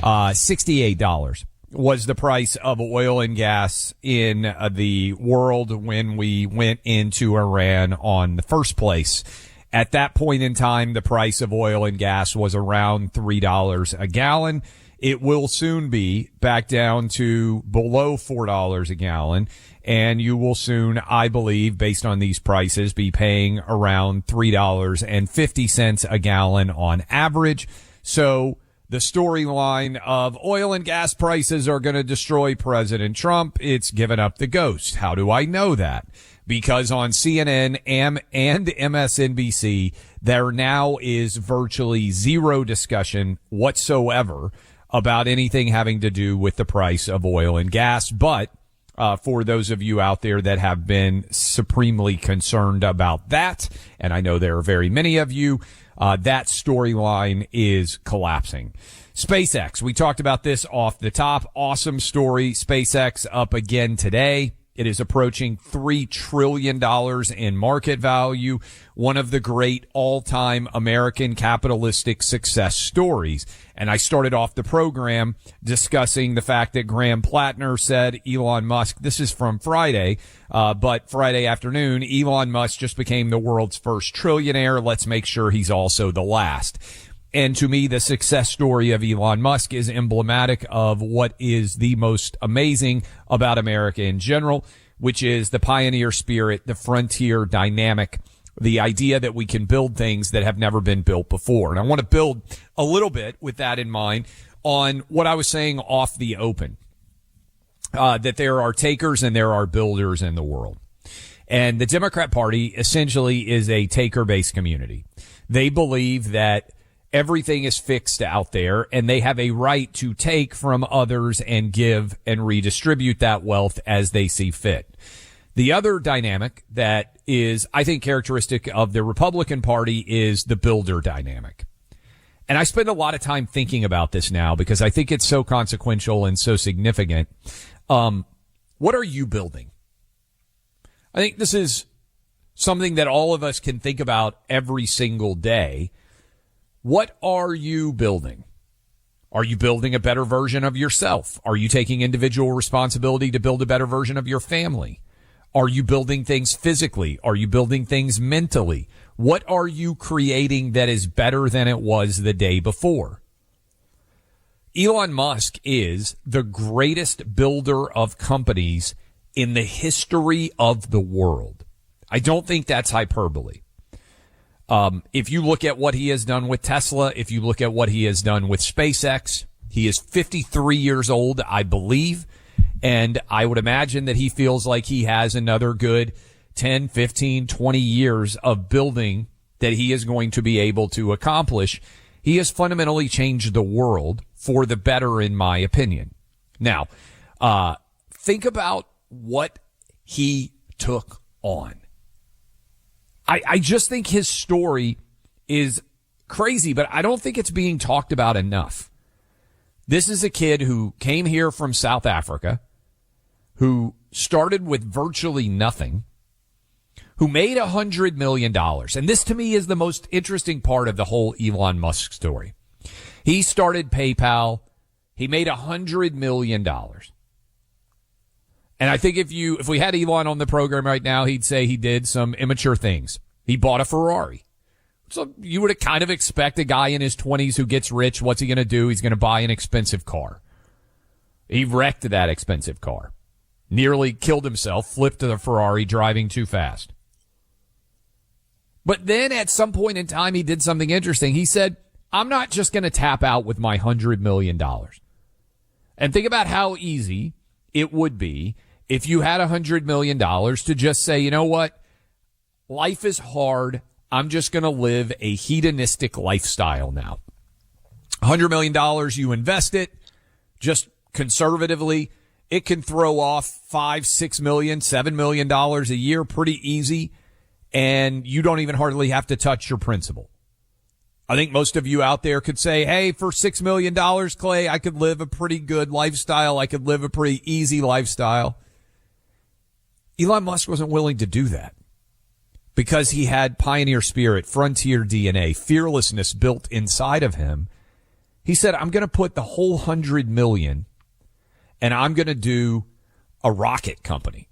$68 was the price of oil and gas in the world when we went into Iran on the first place. At that point in time, the price of oil and gas was around $3 a gallon. It will soon be back down to below $4 a gallon. And you will soon, I believe, based on these prices, be paying around $3.50 a gallon on average. So the storyline of oil and gas prices are going to destroy President Trump, it's given up the ghost. How do I know that? Because on CNN and MSNBC, there now is virtually zero discussion whatsoever about anything having to do with the price of oil and gas. But for those of you out there that have been supremely concerned about that, and I know there are very many of you, that storyline is collapsing. SpaceX, we talked about this off the top. Awesome story. SpaceX up again today. It is approaching $3 trillion in market value, one of the great all-time American capitalistic success stories. And I started off the program discussing the fact that Graham Plattner said Elon Musk, this is from Friday, but Friday afternoon, Elon Musk just became the world's first trillionaire. Let's make sure he's also the last. And to me, the success story of Elon Musk is emblematic of what is the most amazing about America in general, which is the pioneer spirit, the frontier dynamic, the idea that we can build things that have never been built before. And I want to build a little bit with that in mind on what I was saying off the open, that there are takers and there are builders in the world. And the Democrat Party essentially is a taker-based community. They believe that everything is fixed out there, and they have a right to take from others and give and redistribute that wealth as they see fit. The other dynamic that is, I think, characteristic of the Republican Party is the builder dynamic. And I spend a lot of time thinking about this now because I think it's so consequential and so significant. What are you building? I think this is something that all of us can think about every single day. What are you building? Are you building a better version of yourself? Are you taking individual responsibility to build a better version of your family? Are you building things physically? Are you building things mentally? What are you creating that is better than it was the day before? Elon Musk is the greatest builder of companies in the history of the world. I don't think that's hyperbole. If you look at what he has done with Tesla, if you look at what he has done with SpaceX, he is 53 years old, I believe, and I would imagine that he feels like he has another good 10, 15, 20 years of building that he is going to be able to accomplish. He has fundamentally changed the world for the better, in my opinion. Now, think about what he took on. I just think his story is crazy, but I don't think it's being talked about enough. This is a kid who came here from South Africa, who started with virtually nothing, who made $100 million. And this, to me, is the most interesting part of the whole Elon Musk story. He started PayPal. He made $100 million. And I think if we had Elon on the program right now, he'd say he did some immature things. He bought a Ferrari. So you would kind of expect a guy in his 20s who gets rich, what's he going to do? He's going to buy an expensive car. He wrecked that expensive car. Nearly killed himself, flipped the Ferrari driving too fast. But then at some point in time, he did something interesting. He said, I'm not just going to tap out with my $100 million. And think about how easy it would be if you had $100 million to just say, you know what? Life is hard. I'm just going to live a hedonistic lifestyle now. $100 million, you invest it just conservatively. It can throw off $5, $6 million, $7 million a year pretty easy. And you don't even hardly have to touch your principal. I think most of you out there could say, hey, for $6 million, Clay, I could live a pretty good lifestyle. I could live a pretty easy lifestyle. Elon Musk wasn't willing to do that because he had pioneer spirit, frontier DNA, fearlessness built inside of him. He said, I'm going to put the whole $100 million and I'm going to do a rocket company.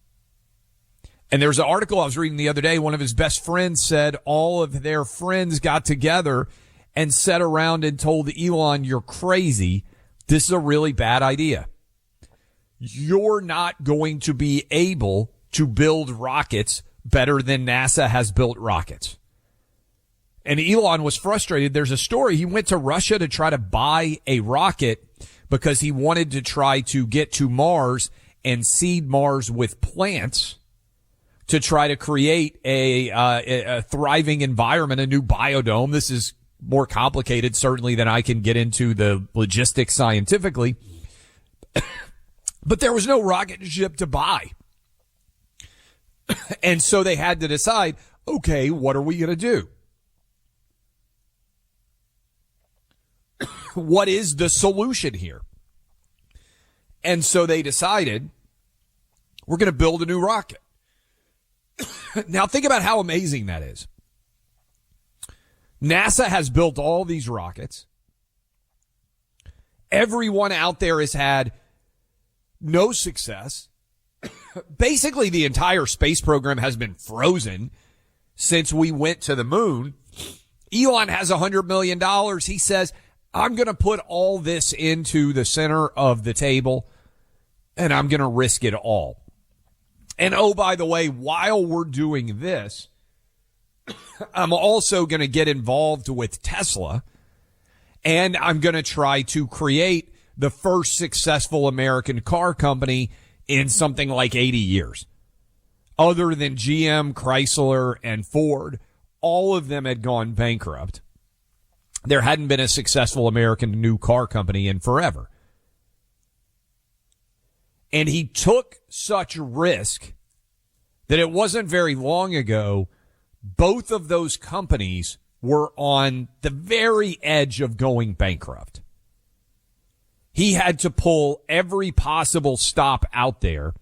And there's an article I was reading the other day. One of his best friends said all of their friends got together and sat around and told Elon, you're crazy. This is a really bad idea. You're not going to be able to build rockets better than NASA has built rockets. And Elon was frustrated. There's a story. He went to Russia to try to buy a rocket because he wanted to try to get to Mars and seed Mars with plants to try to create a thriving environment, a new biodome. This is more complicated, certainly, than I can get into the logistics scientifically. But there was no rocket ship to buy. And so they had to decide, okay, what are we going to do? What is the solution here? And so they decided, we're going to build a new rocket. Now think about how amazing that is. NASA has built all these rockets. Everyone out there has had no success. Basically, the entire space program has been frozen since we went to the moon. Elon has $100 million. He says, I'm going to put all this into the center of the table, and I'm going to risk it all. And oh, by the way, while we're doing this, I'm also going to get involved with Tesla, and I'm going to try to create the first successful American car company in something like 80 years. Other than GM, Chrysler, and Ford, all of them had gone bankrupt. There hadn't been a successful American new car company in forever. And he took such risk that it wasn't very long ago, both of those companies were on the very edge of going bankrupt. He had to pull every possible stop out there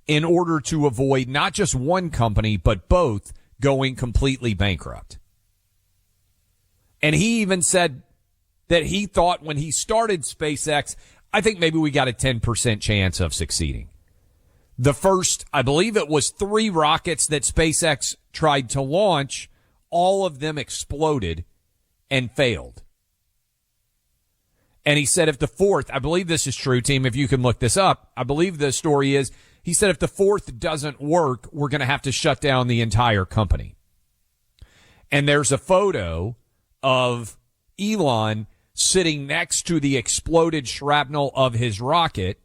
in order to avoid not just one company, but both going completely bankrupt. And he even said that he thought when he started SpaceX, I think maybe we got a 10% chance of succeeding. The first, I believe it was 3 rockets that SpaceX tried to launch, all of them exploded and failed. And he said if the fourth, I believe this is true, team, if you can look this up, I believe the story is, he said if the fourth doesn't work, we're going to have to shut down the entire company. And there's a photo of Elon sitting next to the exploded shrapnel of his rocket,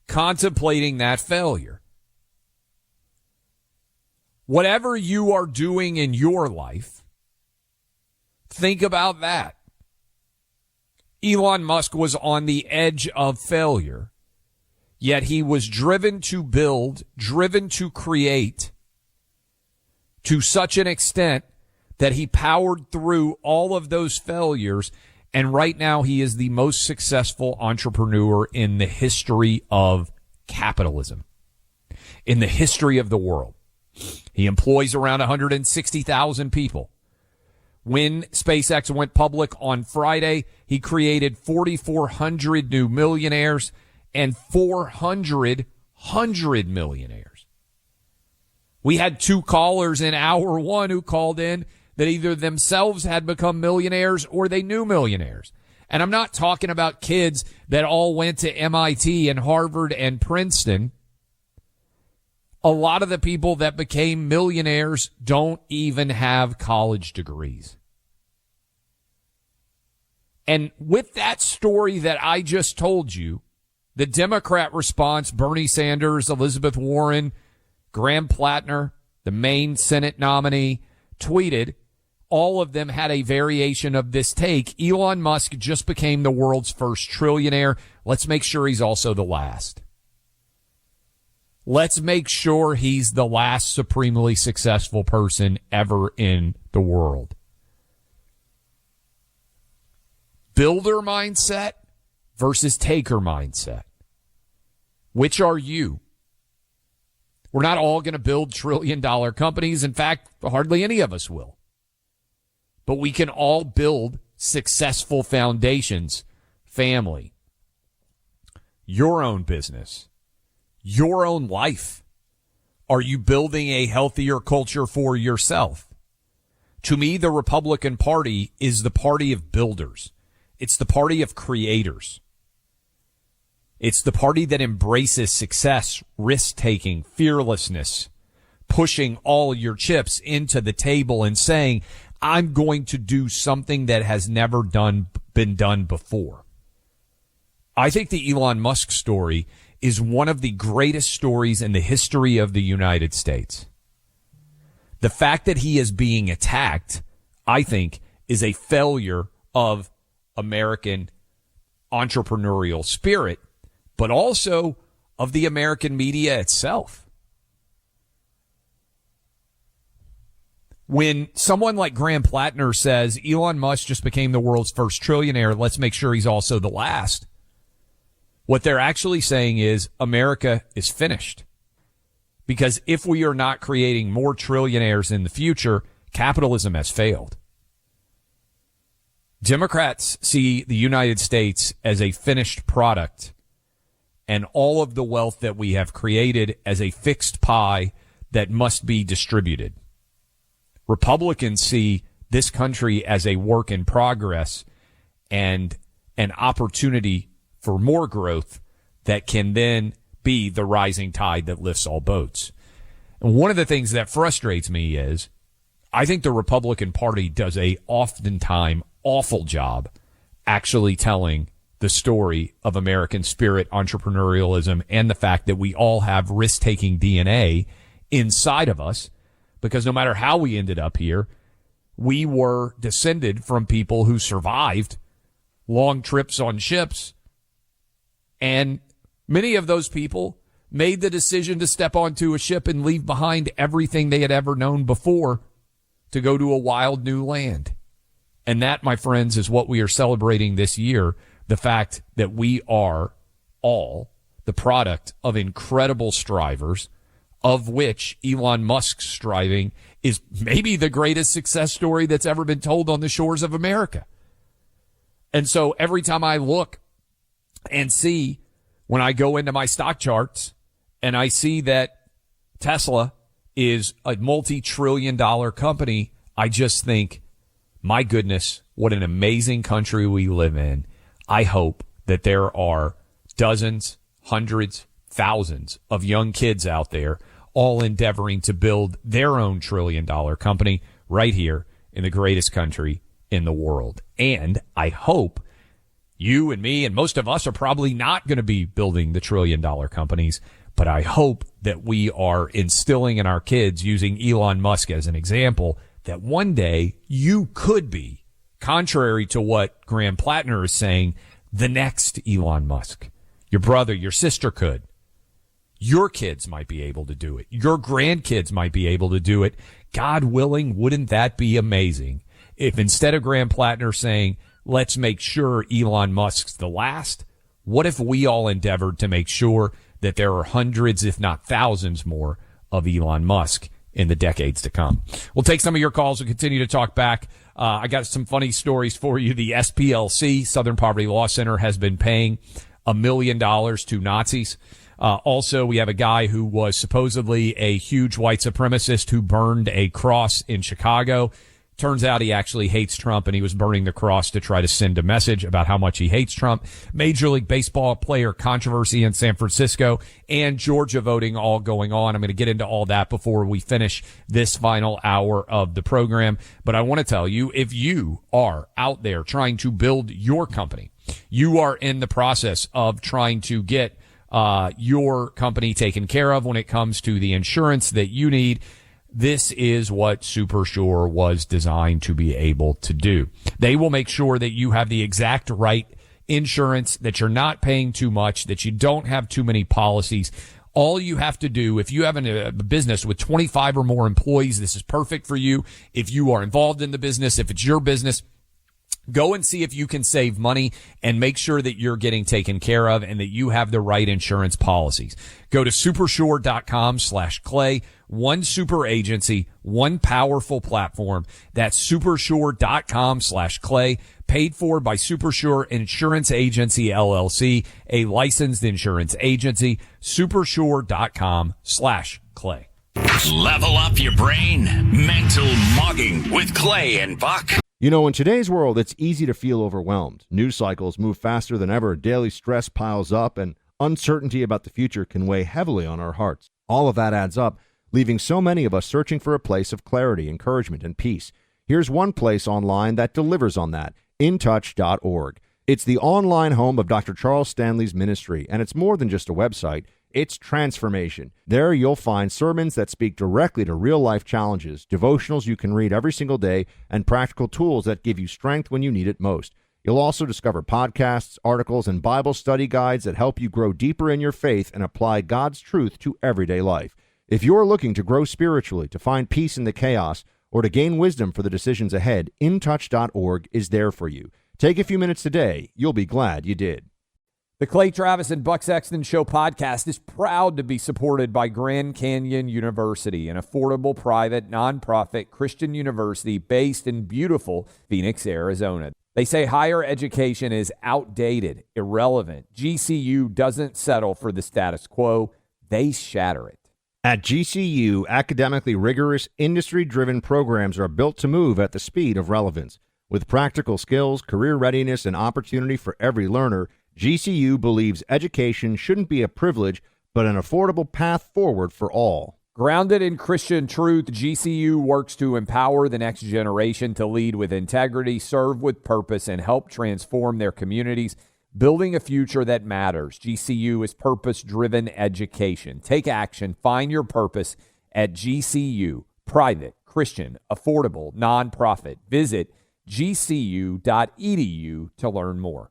contemplating that failure. Whatever you are doing in your life, think about that. Elon Musk was on the edge of failure, yet he was driven to build, driven to create to such an extent that he powered through all of those failures. And right now he is the most successful entrepreneur in the history of capitalism, in the history of the world. He employs around 160,000 people. When SpaceX went public on Friday, he created 4,400 new millionaires and 400 millionaires. We had 2 callers in hour 1 who called in that either themselves had become millionaires or they knew millionaires. And I'm not talking about kids that all went to MIT and Harvard and Princeton. A lot of the people that became millionaires don't even have college degrees. And with that story that I just told you, the Democrat response, Bernie Sanders, Elizabeth Warren, Graham Plattner, the Maine Senate nominee, tweeted, all of them had a variation of this take. Elon Musk just became the world's first trillionaire. Let's make sure he's also the last. Let's make sure he's the last supremely successful person ever in the world. Builder mindset versus taker mindset. Which are you? We're not all going to build trillion-dollar companies. In fact, hardly any of us will. But we can all build successful foundations, family, your own business, your own life. Are you building a healthier culture for yourself? To me, the Republican Party is the party of builders. It's the party of creators. It's the party that embraces success, risk-taking, fearlessness, pushing all your chips into the table and saying, I'm going to do something that has never been done before. I think the Elon Musk story is one of the greatest stories in the history of the United States. The fact that he is being attacked, I think, is a failure of American entrepreneurial spirit, but also of the American media itself. When someone like Graham Plattner says Elon Musk just became the world's first trillionaire, let's make sure he's also the last, what they're actually saying is America is finished. Because if we are not creating more trillionaires in the future, capitalism has failed. Democrats see the United States as a finished product and all of the wealth that we have created as a fixed pie that must be distributed. Republicans see this country as a work in progress and an opportunity for more growth that can then be the rising tide that lifts all boats. And one of the things that frustrates me is I think the Republican Party does a oftentimes awful job actually telling the story of American spirit, entrepreneurialism, and the fact that we all have risk-taking DNA inside of us, because no matter how we ended up here, we were descended from people who survived long trips on ships, and many of those people made the decision to step onto a ship and leave behind everything they had ever known before to go to a wild new land. And that, my friends, is what we are celebrating this year, the fact that we are all the product of incredible strivers, of which Elon Musk's striving is maybe the greatest success story that's ever been told on the shores of America. And so every time I look and see, when I go into my stock charts and I see that Tesla is a multi-trillion-dollar company, I just think, my goodness, what an amazing country we live in. I hope that there are dozens, hundreds, thousands of young kids out there all endeavoring to build their own $1 trillion company right here in the greatest country in the world. And I hope you and me and most of us are probably not going to be building the $1 trillion companies, but I hope that we are instilling in our kids, using Elon Musk as an example, that one day you could be, contrary to what Graham Plattner is saying, the next Elon Musk. Your brother, your sister could. Your kids might be able to do it. Your grandkids might be able to do it. God willing, wouldn't that be amazing if instead of Graham Plattner saying, let's make sure Elon Musk's the last, what if we all endeavored to make sure that there are hundreds, if not thousands more of Elon Musk in the decades to come? We'll take some of your calls and continue to talk back. I got some funny stories for you. The SPLC, Southern Poverty Law Center, has been paying $1 million to Nazis. Also, we have a guy who was supposedly a huge white supremacist who burned a cross in Chicago. Turns out he actually hates Trump, and he was burning the cross to try to send a message about how much he hates Trump. Major League Baseball player controversy in San Francisco, and Georgia voting all going on. I'm going to get into all that before we finish this final hour of the program. But I want to tell you, if you are out there trying to build your company, you are in the process of trying to get your company taken care of when it comes to the insurance that you need, this is what SuperSure was designed to be able to do. They will make sure that you have the exact right insurance, that you're not paying too much, that you don't have too many policies. All you have to do, if you have a business with 25 or more employees, this is perfect for you. If you are involved in the business, if it's your business, go and see if you can save money and make sure that you're getting taken care of and that you have the right insurance policies. Go to supersure.com/Clay. One super agency, one powerful platform. That's supersure.com/Clay. Paid for by SuperSure Insurance Agency, LLC, a licensed insurance agency. Supersure.com/Clay.
Level up your brain. Mental mugging with Clay and Buck.
You know, in today's world, it's easy to feel overwhelmed. News cycles move faster than ever, daily stress piles up, and uncertainty about the future can weigh heavily on our hearts. All of that adds up, leaving so many of us searching for a place of clarity, encouragement, and peace. Here's one place online that delivers on that, intouch.org. It's the online home of Dr. Charles Stanley's ministry, and it's more than just a website. It's transformation. There you'll find sermons that speak directly to real-life challenges, devotionals you can read every single day, and practical tools that give you strength when you need it most. You'll also discover podcasts, articles, and Bible study guides that help you grow deeper in your faith and apply God's truth to everyday life. If you're looking to grow spiritually, to find peace in the chaos, or to gain wisdom for the decisions ahead, intouch.org is there for you. Take a few minutes today. You'll be glad you did.
The Clay, Travis, and Buck Sexton Show podcast is proud to be supported by Grand Canyon University, an affordable, private, nonprofit Christian university based in beautiful Phoenix, Arizona. They say higher education is outdated, irrelevant. GCU doesn't settle for the status quo. They shatter it.
At GCU, academically rigorous, industry-driven programs are built to move at the speed of relevance. With practical skills, career readiness, and opportunity for every learner, GCU believes education shouldn't be a privilege, but an affordable path forward for all.
Grounded in Christian truth, GCU works to empower the next generation to lead with integrity, serve with purpose, and help transform their communities, building a future that matters. GCU is purpose-driven education. Take action. Find your purpose at GCU. Private, Christian, affordable, nonprofit. Visit gcu.edu to learn more.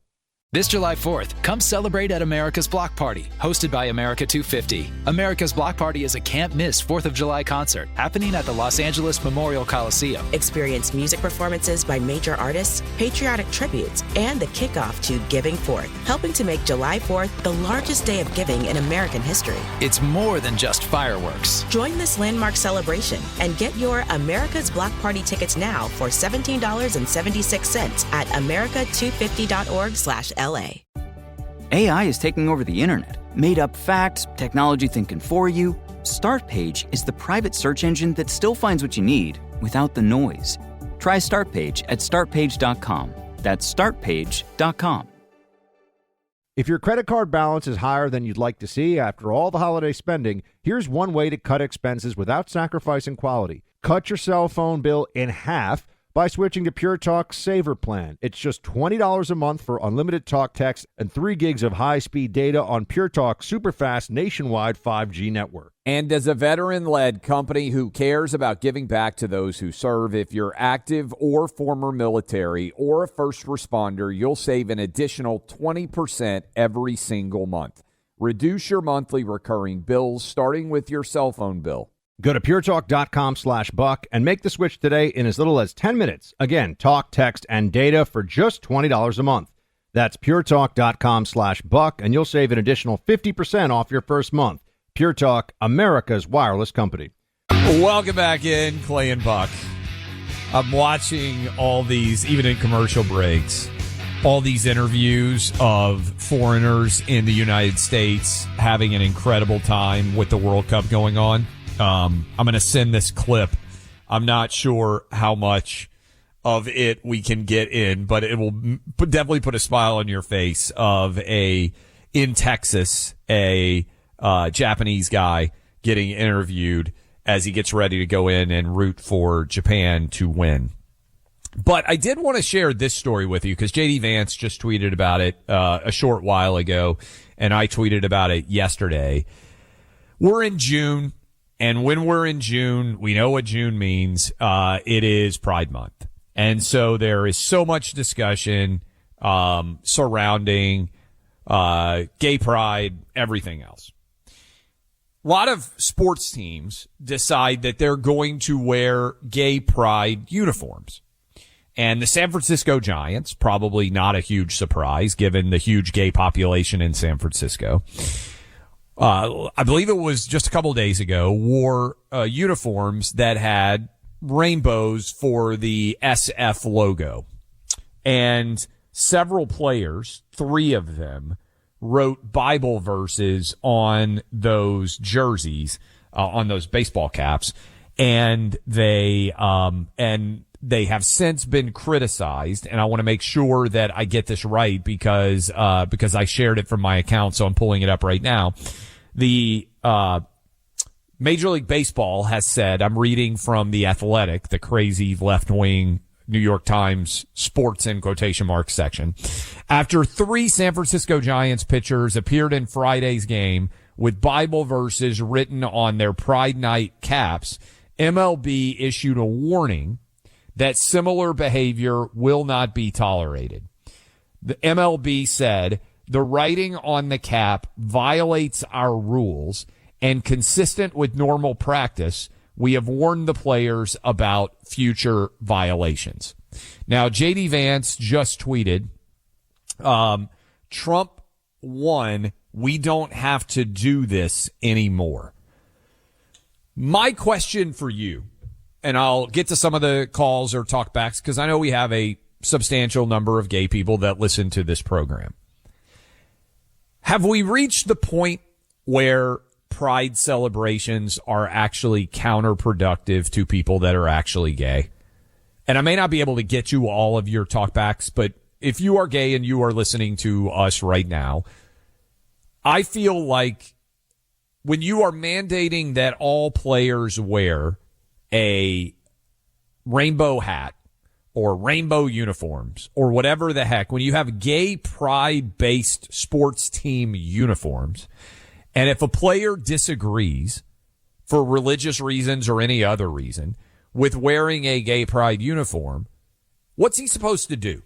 This July 4th, come celebrate at America's Block Party, hosted by America 250. America's Block Party is a can't-miss 4th of July concert happening at the Los Angeles Memorial Coliseum.
Experience music performances by major artists, patriotic tributes, and the kickoff to Giving Forth, helping to make July 4th the largest day of giving in American history.
It's more than just fireworks.
Join this landmark celebration and get your America's Block Party tickets now for $17.76 at america250.org/LA.
AI is taking over the internet. Made up facts, technology thinking for you. Startpage is the private search engine that still finds what you need without the noise. Try Startpage at startpage.com. That's startpage.com.
If your credit card balance is higher than you'd like to see after all the holiday spending, here's one way to cut expenses without sacrificing quality. Cut your cell phone bill in half by switching to Pure Talk's Saver plan. It's just $20 a month for unlimited talk, text, and 3 gigs of high-speed data on Pure Talk's super-fast nationwide 5G network.
And as a veteran-led company who cares about giving back to those who serve, if you're active or former military or a first responder, you'll save an additional 20% every single month. Reduce your monthly recurring bills, starting with your cell phone bill.
Go to puretalk.com/buck and make the switch today in as little as 10 minutes. Again, talk, text, and data for just $20 a month. That's puretalk.com/buck, and you'll save an additional 50% off your first month. Pure Talk, America's wireless company.
Welcome back in, Clay and Buck. I'm watching all these, even in commercial breaks, all these interviews of foreigners in the United States having an incredible time with the World Cup going on. I'm going to send this clip. I'm not sure how much of it we can get in, but it will definitely put a smile on your face of in Texas, a Japanese guy getting interviewed as he gets ready to go in and root for Japan to win. But I did want to share this story with you because J.D. Vance just tweeted about it a short while ago, and I tweeted about it yesterday. We're in June. And when we're in June, we know what June means. It is Pride Month. And so there is so much discussion surrounding gay pride, everything else. A lot of sports teams decide that they're going to wear gay pride uniforms. And the San Francisco Giants, probably not a huge surprise given the huge gay population in San Francisco, I believe it was just a couple days ago, wore uniforms that had rainbows for the SF logo. And several players, 3 of them, wrote Bible verses on those jerseys, on those baseball caps. And they have since been criticized, and I want to make sure that I get this right because I shared it from my account, so I'm pulling it up right now. The Major League Baseball has said, I'm reading from The Athletic, the crazy left-wing New York Times sports in quotation marks section. After 3 San Francisco Giants pitchers appeared in Friday's game with Bible verses written on their Pride Night caps, MLB issued a warning that similar behavior will not be tolerated. The MLB said, the writing on the cap violates our rules, and consistent with normal practice, we have warned the players about future violations. Now, J.D. Vance just tweeted, Trump won. We don't have to do this anymore. My question for you, and I'll get to some of the calls or talkbacks because I know we have a substantial number of gay people that listen to this program. Have we reached the point where pride celebrations are actually counterproductive to people that are actually gay? And I may not be able to get you all of your talkbacks, but if you are gay and you are listening to us right now, I feel like when you are mandating that all players wear a rainbow hat or rainbow uniforms or whatever the heck, when you have gay pride-based sports team uniforms, and if a player disagrees for religious reasons or any other reason with wearing a gay pride uniform, what's he supposed to do?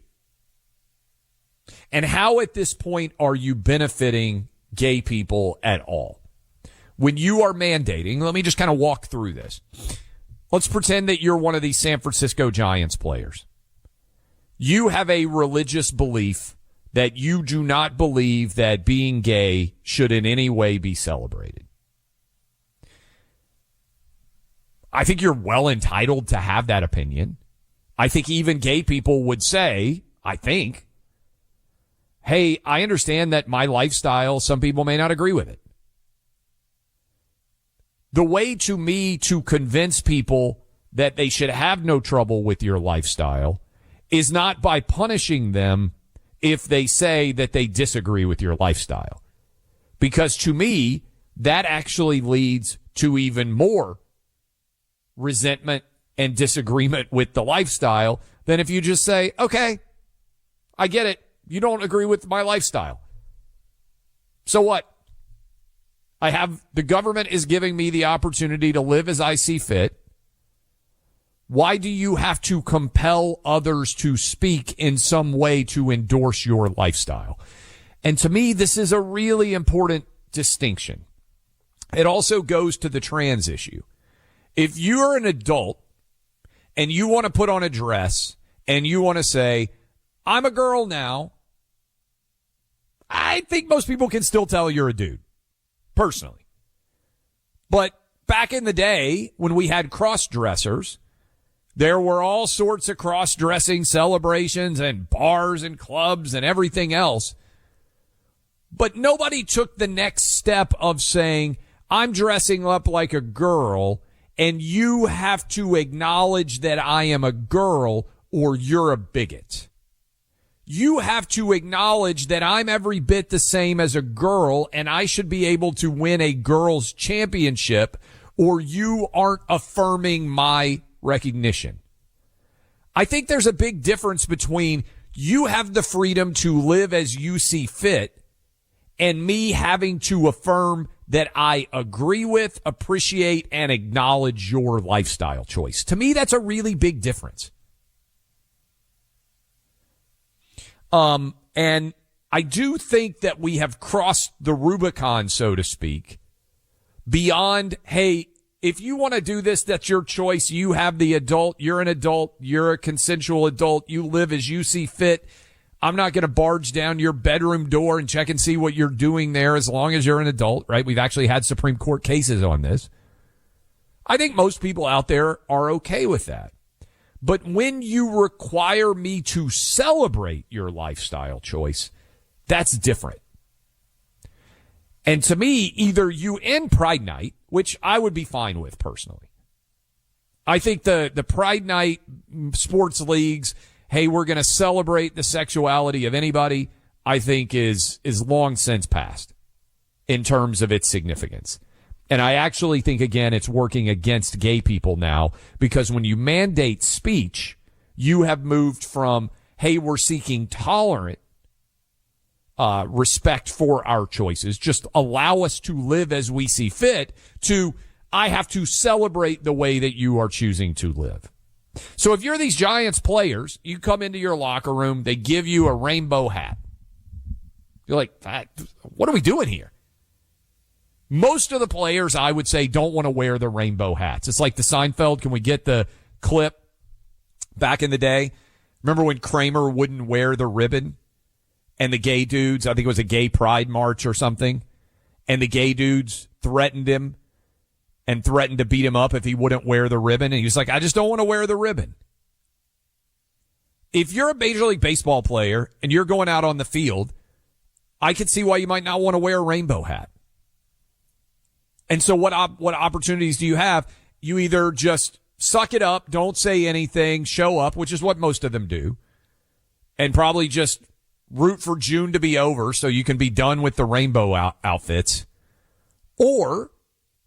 And how at this point are you benefiting gay people at all? When you are mandating, let me just kind of walk through this. Let's pretend that you're one of these San Francisco Giants players. You have a religious belief that you do not believe that being gay should in any way be celebrated. I think you're well entitled to have that opinion. I think even gay people would say, hey, I understand that my lifestyle, some people may not agree with it. The way to me to convince people that they should have no trouble with your lifestyle is not by punishing them if they say that they disagree with your lifestyle. Because to me, that actually leads to even more resentment and disagreement with the lifestyle than if you just say, okay, I get it. You don't agree with my lifestyle. So what? The government is giving me the opportunity to live as I see fit. Why do you have to compel others to speak in some way to endorse your lifestyle? And to me, this is a really important distinction. It also goes to the trans issue. If you're an adult and you want to put on a dress and you want to say, I'm a girl now, I think most people can still tell you're a dude, personally. But back in the day when we had cross-dressers, there were all sorts of cross-dressing celebrations and bars and clubs and everything else. But nobody took the next step of saying, I'm dressing up like a girl and you have to acknowledge that I am a girl or you're a bigot. You have to acknowledge that I'm every bit the same as a girl and I should be able to win a girls' championship, or you aren't affirming my recognition. I think there's a big difference between you have the freedom to live as you see fit and me having to affirm that I agree with, appreciate, and acknowledge your lifestyle choice. To me, that's a really big difference. And I do think that we have crossed the Rubicon, so to speak, beyond, hey, if you want to do this, that's your choice. You have the adult. You're an adult. You're a consensual adult. You live as you see fit. I'm not going to barge down your bedroom door and check and see what you're doing there as long as you're an adult, right? We've actually had Supreme Court cases on this. I think most people out there are okay with that. But when you require me to celebrate your lifestyle choice, that's different. And to me, either you end Pride Night, which I would be fine with personally. I think the Pride Night sports leagues, hey, we're going to celebrate the sexuality of anybody, I think is long since past in terms of its significance. And I actually think, again, it's working against gay people now, because when you mandate speech, you have moved from, hey, we're seeking tolerant respect for our choices, just allow us to live as we see fit, to I have to celebrate the way that you are choosing to live. So if you're these Giants players, you come into your locker room, they give you a rainbow hat. You're like, what are we doing here? Most of the players, I would say, don't want to wear the rainbow hats. It's like the Seinfeld. Can we get the clip back in the day? Remember when Kramer wouldn't wear the ribbon? And the gay dudes, I think it was a gay pride march or something, and the gay dudes threatened him and threatened to beat him up if he wouldn't wear the ribbon. And he was like, I just don't want to wear the ribbon. If you're a Major League Baseball player and you're going out on the field, I could see why you might not want to wear a rainbow hat. And so what opportunities do you have? You either just suck it up, don't say anything, show up, which is what most of them do, and probably just root for June to be over so you can be done with the rainbow outfits, or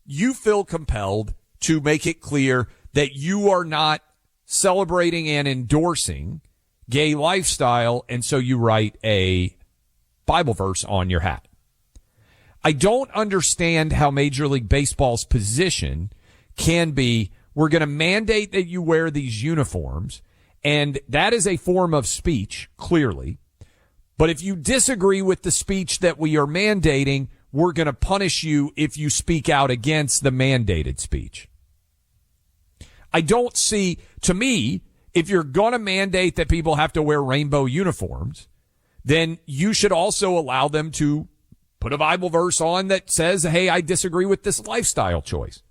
you feel compelled to make it clear that you are not celebrating and endorsing gay lifestyle, and so you write a Bible verse on your hat. I don't understand how Major League Baseball's position can be, we're going to mandate that you wear these uniforms, and that is a form of speech, clearly. But if you disagree with the speech that we are mandating, we're going to punish you if you speak out against the mandated speech. I don't see, to me, if you're going to mandate that people have to wear rainbow uniforms, then you should also allow them to put a Bible verse on that says, hey, I disagree with this lifestyle choice.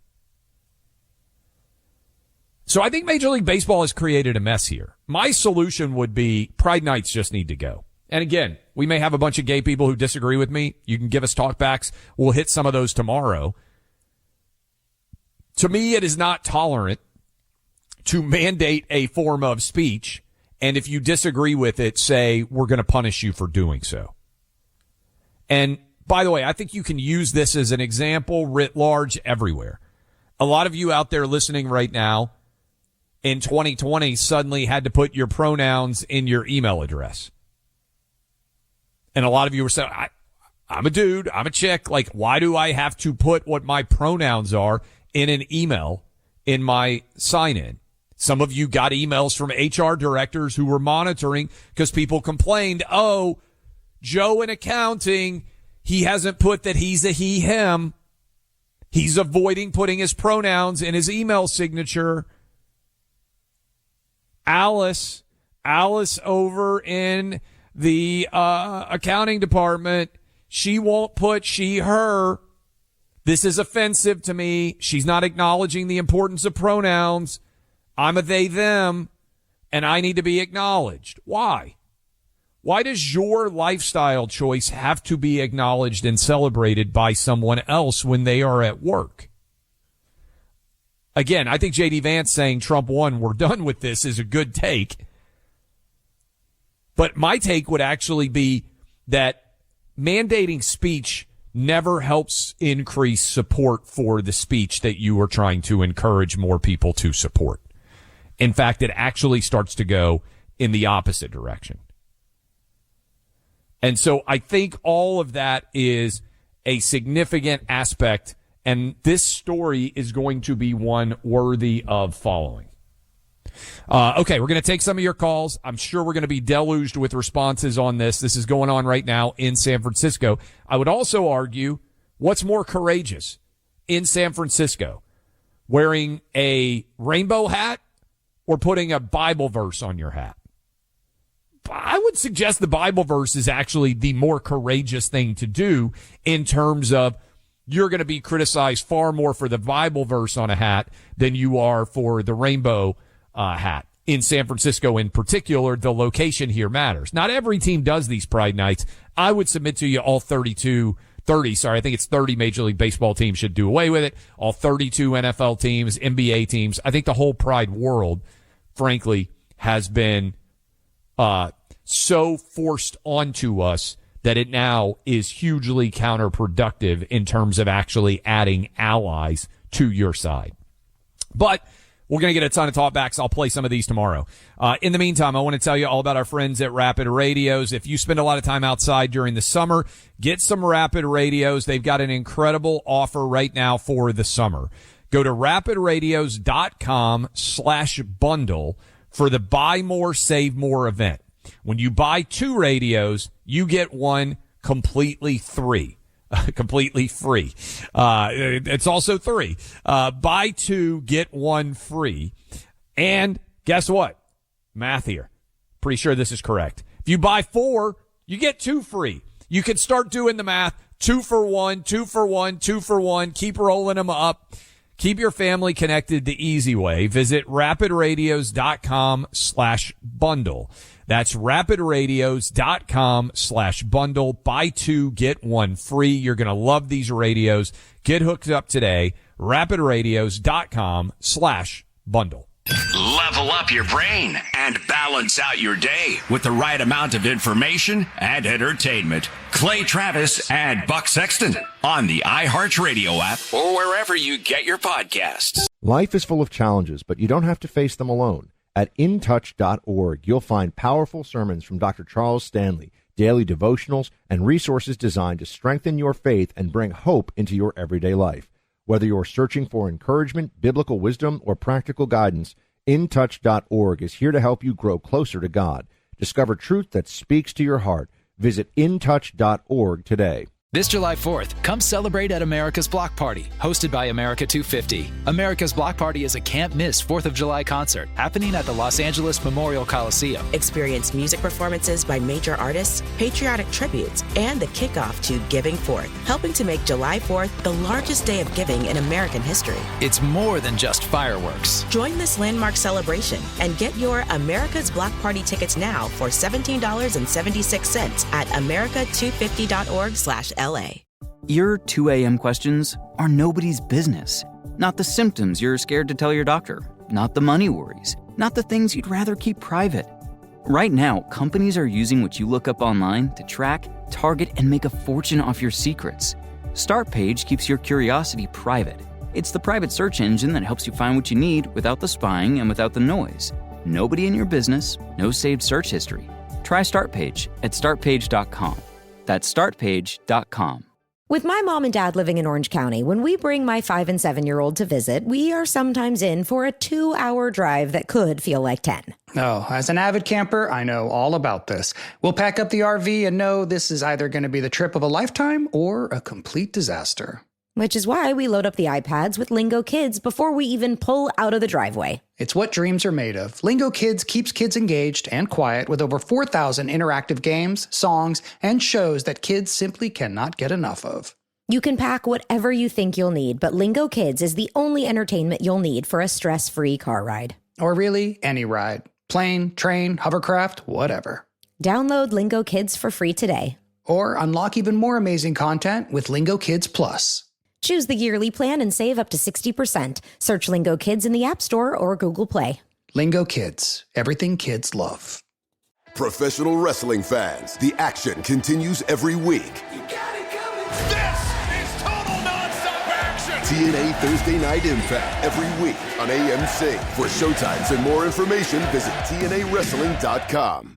So I think Major League Baseball has created a mess here. My solution would be Pride Nights just need to go. And again, we may have a bunch of gay people who disagree with me. You can give us talkbacks. We'll hit some of those tomorrow. To me, it is not tolerant to mandate a form of speech And if you disagree with it, say, we're going to punish you for doing so. And by the way, I think you can use this as an example writ large everywhere. A lot of you out there listening right now in 2020 suddenly had to put your pronouns in your email address. And a lot of you were saying, I'm a dude, I'm a chick. Like, why do I have to put what my pronouns are in an email in my sign-in? Some of you got emails from HR directors who were monitoring because people complained, oh, Joe in accounting, he hasn't put that he's a he, him. He's avoiding putting his pronouns in his email signature. Alice over in the accounting department, she won't put she, her. This is offensive to me. She's not acknowledging the importance of pronouns. I'm a they, them, and I need to be acknowledged. Why? Why does your lifestyle choice have to be acknowledged and celebrated by someone else when they are at work? Again, I think J.D. Vance saying Trump won, we're done with this is a good take. But my take would actually be that mandating speech never helps increase support for the speech that you are trying to encourage more people to support. In fact, it actually starts to go in the opposite direction. And so I think all of that is a significant aspect, and this story is going to be one worthy of following. Okay, we're going to take some of your calls. I'm sure we're going to be deluged with responses on this. This is going on right now in San Francisco. I would also argue, what's more courageous in San Francisco? Wearing a rainbow hat or putting a Bible verse on your hat? I would suggest the Bible verse is actually the more courageous thing to do in terms of you're going to be criticized far more for the Bible verse on a hat than you are for the rainbow hat. In San Francisco in particular, the location here matters. Not every team does these Pride Nights. I would submit to you all 30 Major League Baseball teams should do away with it. All 32 NFL teams, NBA teams. I think the whole Pride world, frankly, has been so forced onto us that it now is hugely counterproductive in terms of actually adding allies to your side. But we're going to get a ton of talkbacks. I'll play some of these tomorrow. In the meantime, I want to tell you all about our friends at Rapid Radios. If you spend a lot of time outside during the summer, get some Rapid Radios. They've got an incredible offer right now for the summer. Go to rapidradios.com/bundle for the Buy More, Save More event. When you buy 2 radios, you get one completely free. It's also 3. Buy 2, get 1 free. And guess what? Math here. Pretty sure this is correct. If you buy 4, you get 2 free. You can start doing the math. 2 for 1, 2 for 1, 2 for 1. Keep rolling them up. Keep your family connected the easy way. Visit rapidradios.com/bundle. That's rapidradios.com/bundle. Buy 2, get 1 free. You're going to love these radios. Get hooked up today. rapidradios.com/bundle.
Level up your brain and balance out your day with the right amount of information and entertainment. Clay Travis and Buck Sexton on the iHeartRadio app or wherever you get your podcasts.
Life is full of challenges, but you don't have to face them alone. At intouch.org, you'll find powerful sermons from Dr. Charles Stanley, daily devotionals, and resources designed to strengthen your faith and bring hope into your everyday life. Whether you're searching for encouragement, biblical wisdom, or practical guidance, intouch.org is here to help you grow closer to God. Discover truth that speaks to your heart. Visit intouch.org today.
This July 4th, come celebrate at America's Block Party, hosted by America 250. America's Block Party is a can't-miss 4th of July concert happening at the Los Angeles Memorial Coliseum.
Experience music performances by major artists, patriotic tributes, and the kickoff to Giving Forth, helping to make July 4th the largest day of giving in American history.
It's more than just fireworks.
Join this landmark celebration and get your America's Block Party tickets now for $17.76 at america250.org/LA.
Your 2 a.m. questions are nobody's business. Not the symptoms you're scared to tell your doctor. Not the money worries. Not the things you'd rather keep private. Right now, companies are using what you look up online to track, target, and make a fortune off your secrets. Startpage keeps your curiosity private. It's the private search engine that helps you find what you need without the spying and without the noise. Nobody in your business, no saved search history. Try Startpage at startpage.com. That's startpage.com.
With my mom and dad living in Orange County, when we bring my 5 and 7-year-old to visit, we are sometimes in for a 2-hour drive that could feel like 10.
Oh, as an avid camper, I know all about this. We'll pack up the RV and know this is either going to be the trip of a lifetime or a complete disaster.
Which is why we load up the iPads with Lingo Kids before we even pull out of the driveway.
It's what dreams are made of. Lingo Kids keeps kids engaged and quiet with over 4,000 interactive games, songs, and shows that kids simply cannot get enough of.
You can pack whatever you think you'll need, but Lingo Kids is the only entertainment you'll need for a stress-free car ride.
Or really, any ride. Plane, train, hovercraft, whatever.
Download Lingo Kids for free today.
Or unlock even more amazing content with Lingo Kids Plus.
Choose the yearly plan and save up to 60%. Search Lingo Kids in the App Store or Google Play.
Lingo Kids. Everything kids love.
Professional wrestling fans, the action continues every week.
You got it coming. This is total nonstop action.
TNA Thursday Night Impact every week on AMC. For showtimes and more information, visit TNAWrestling.com.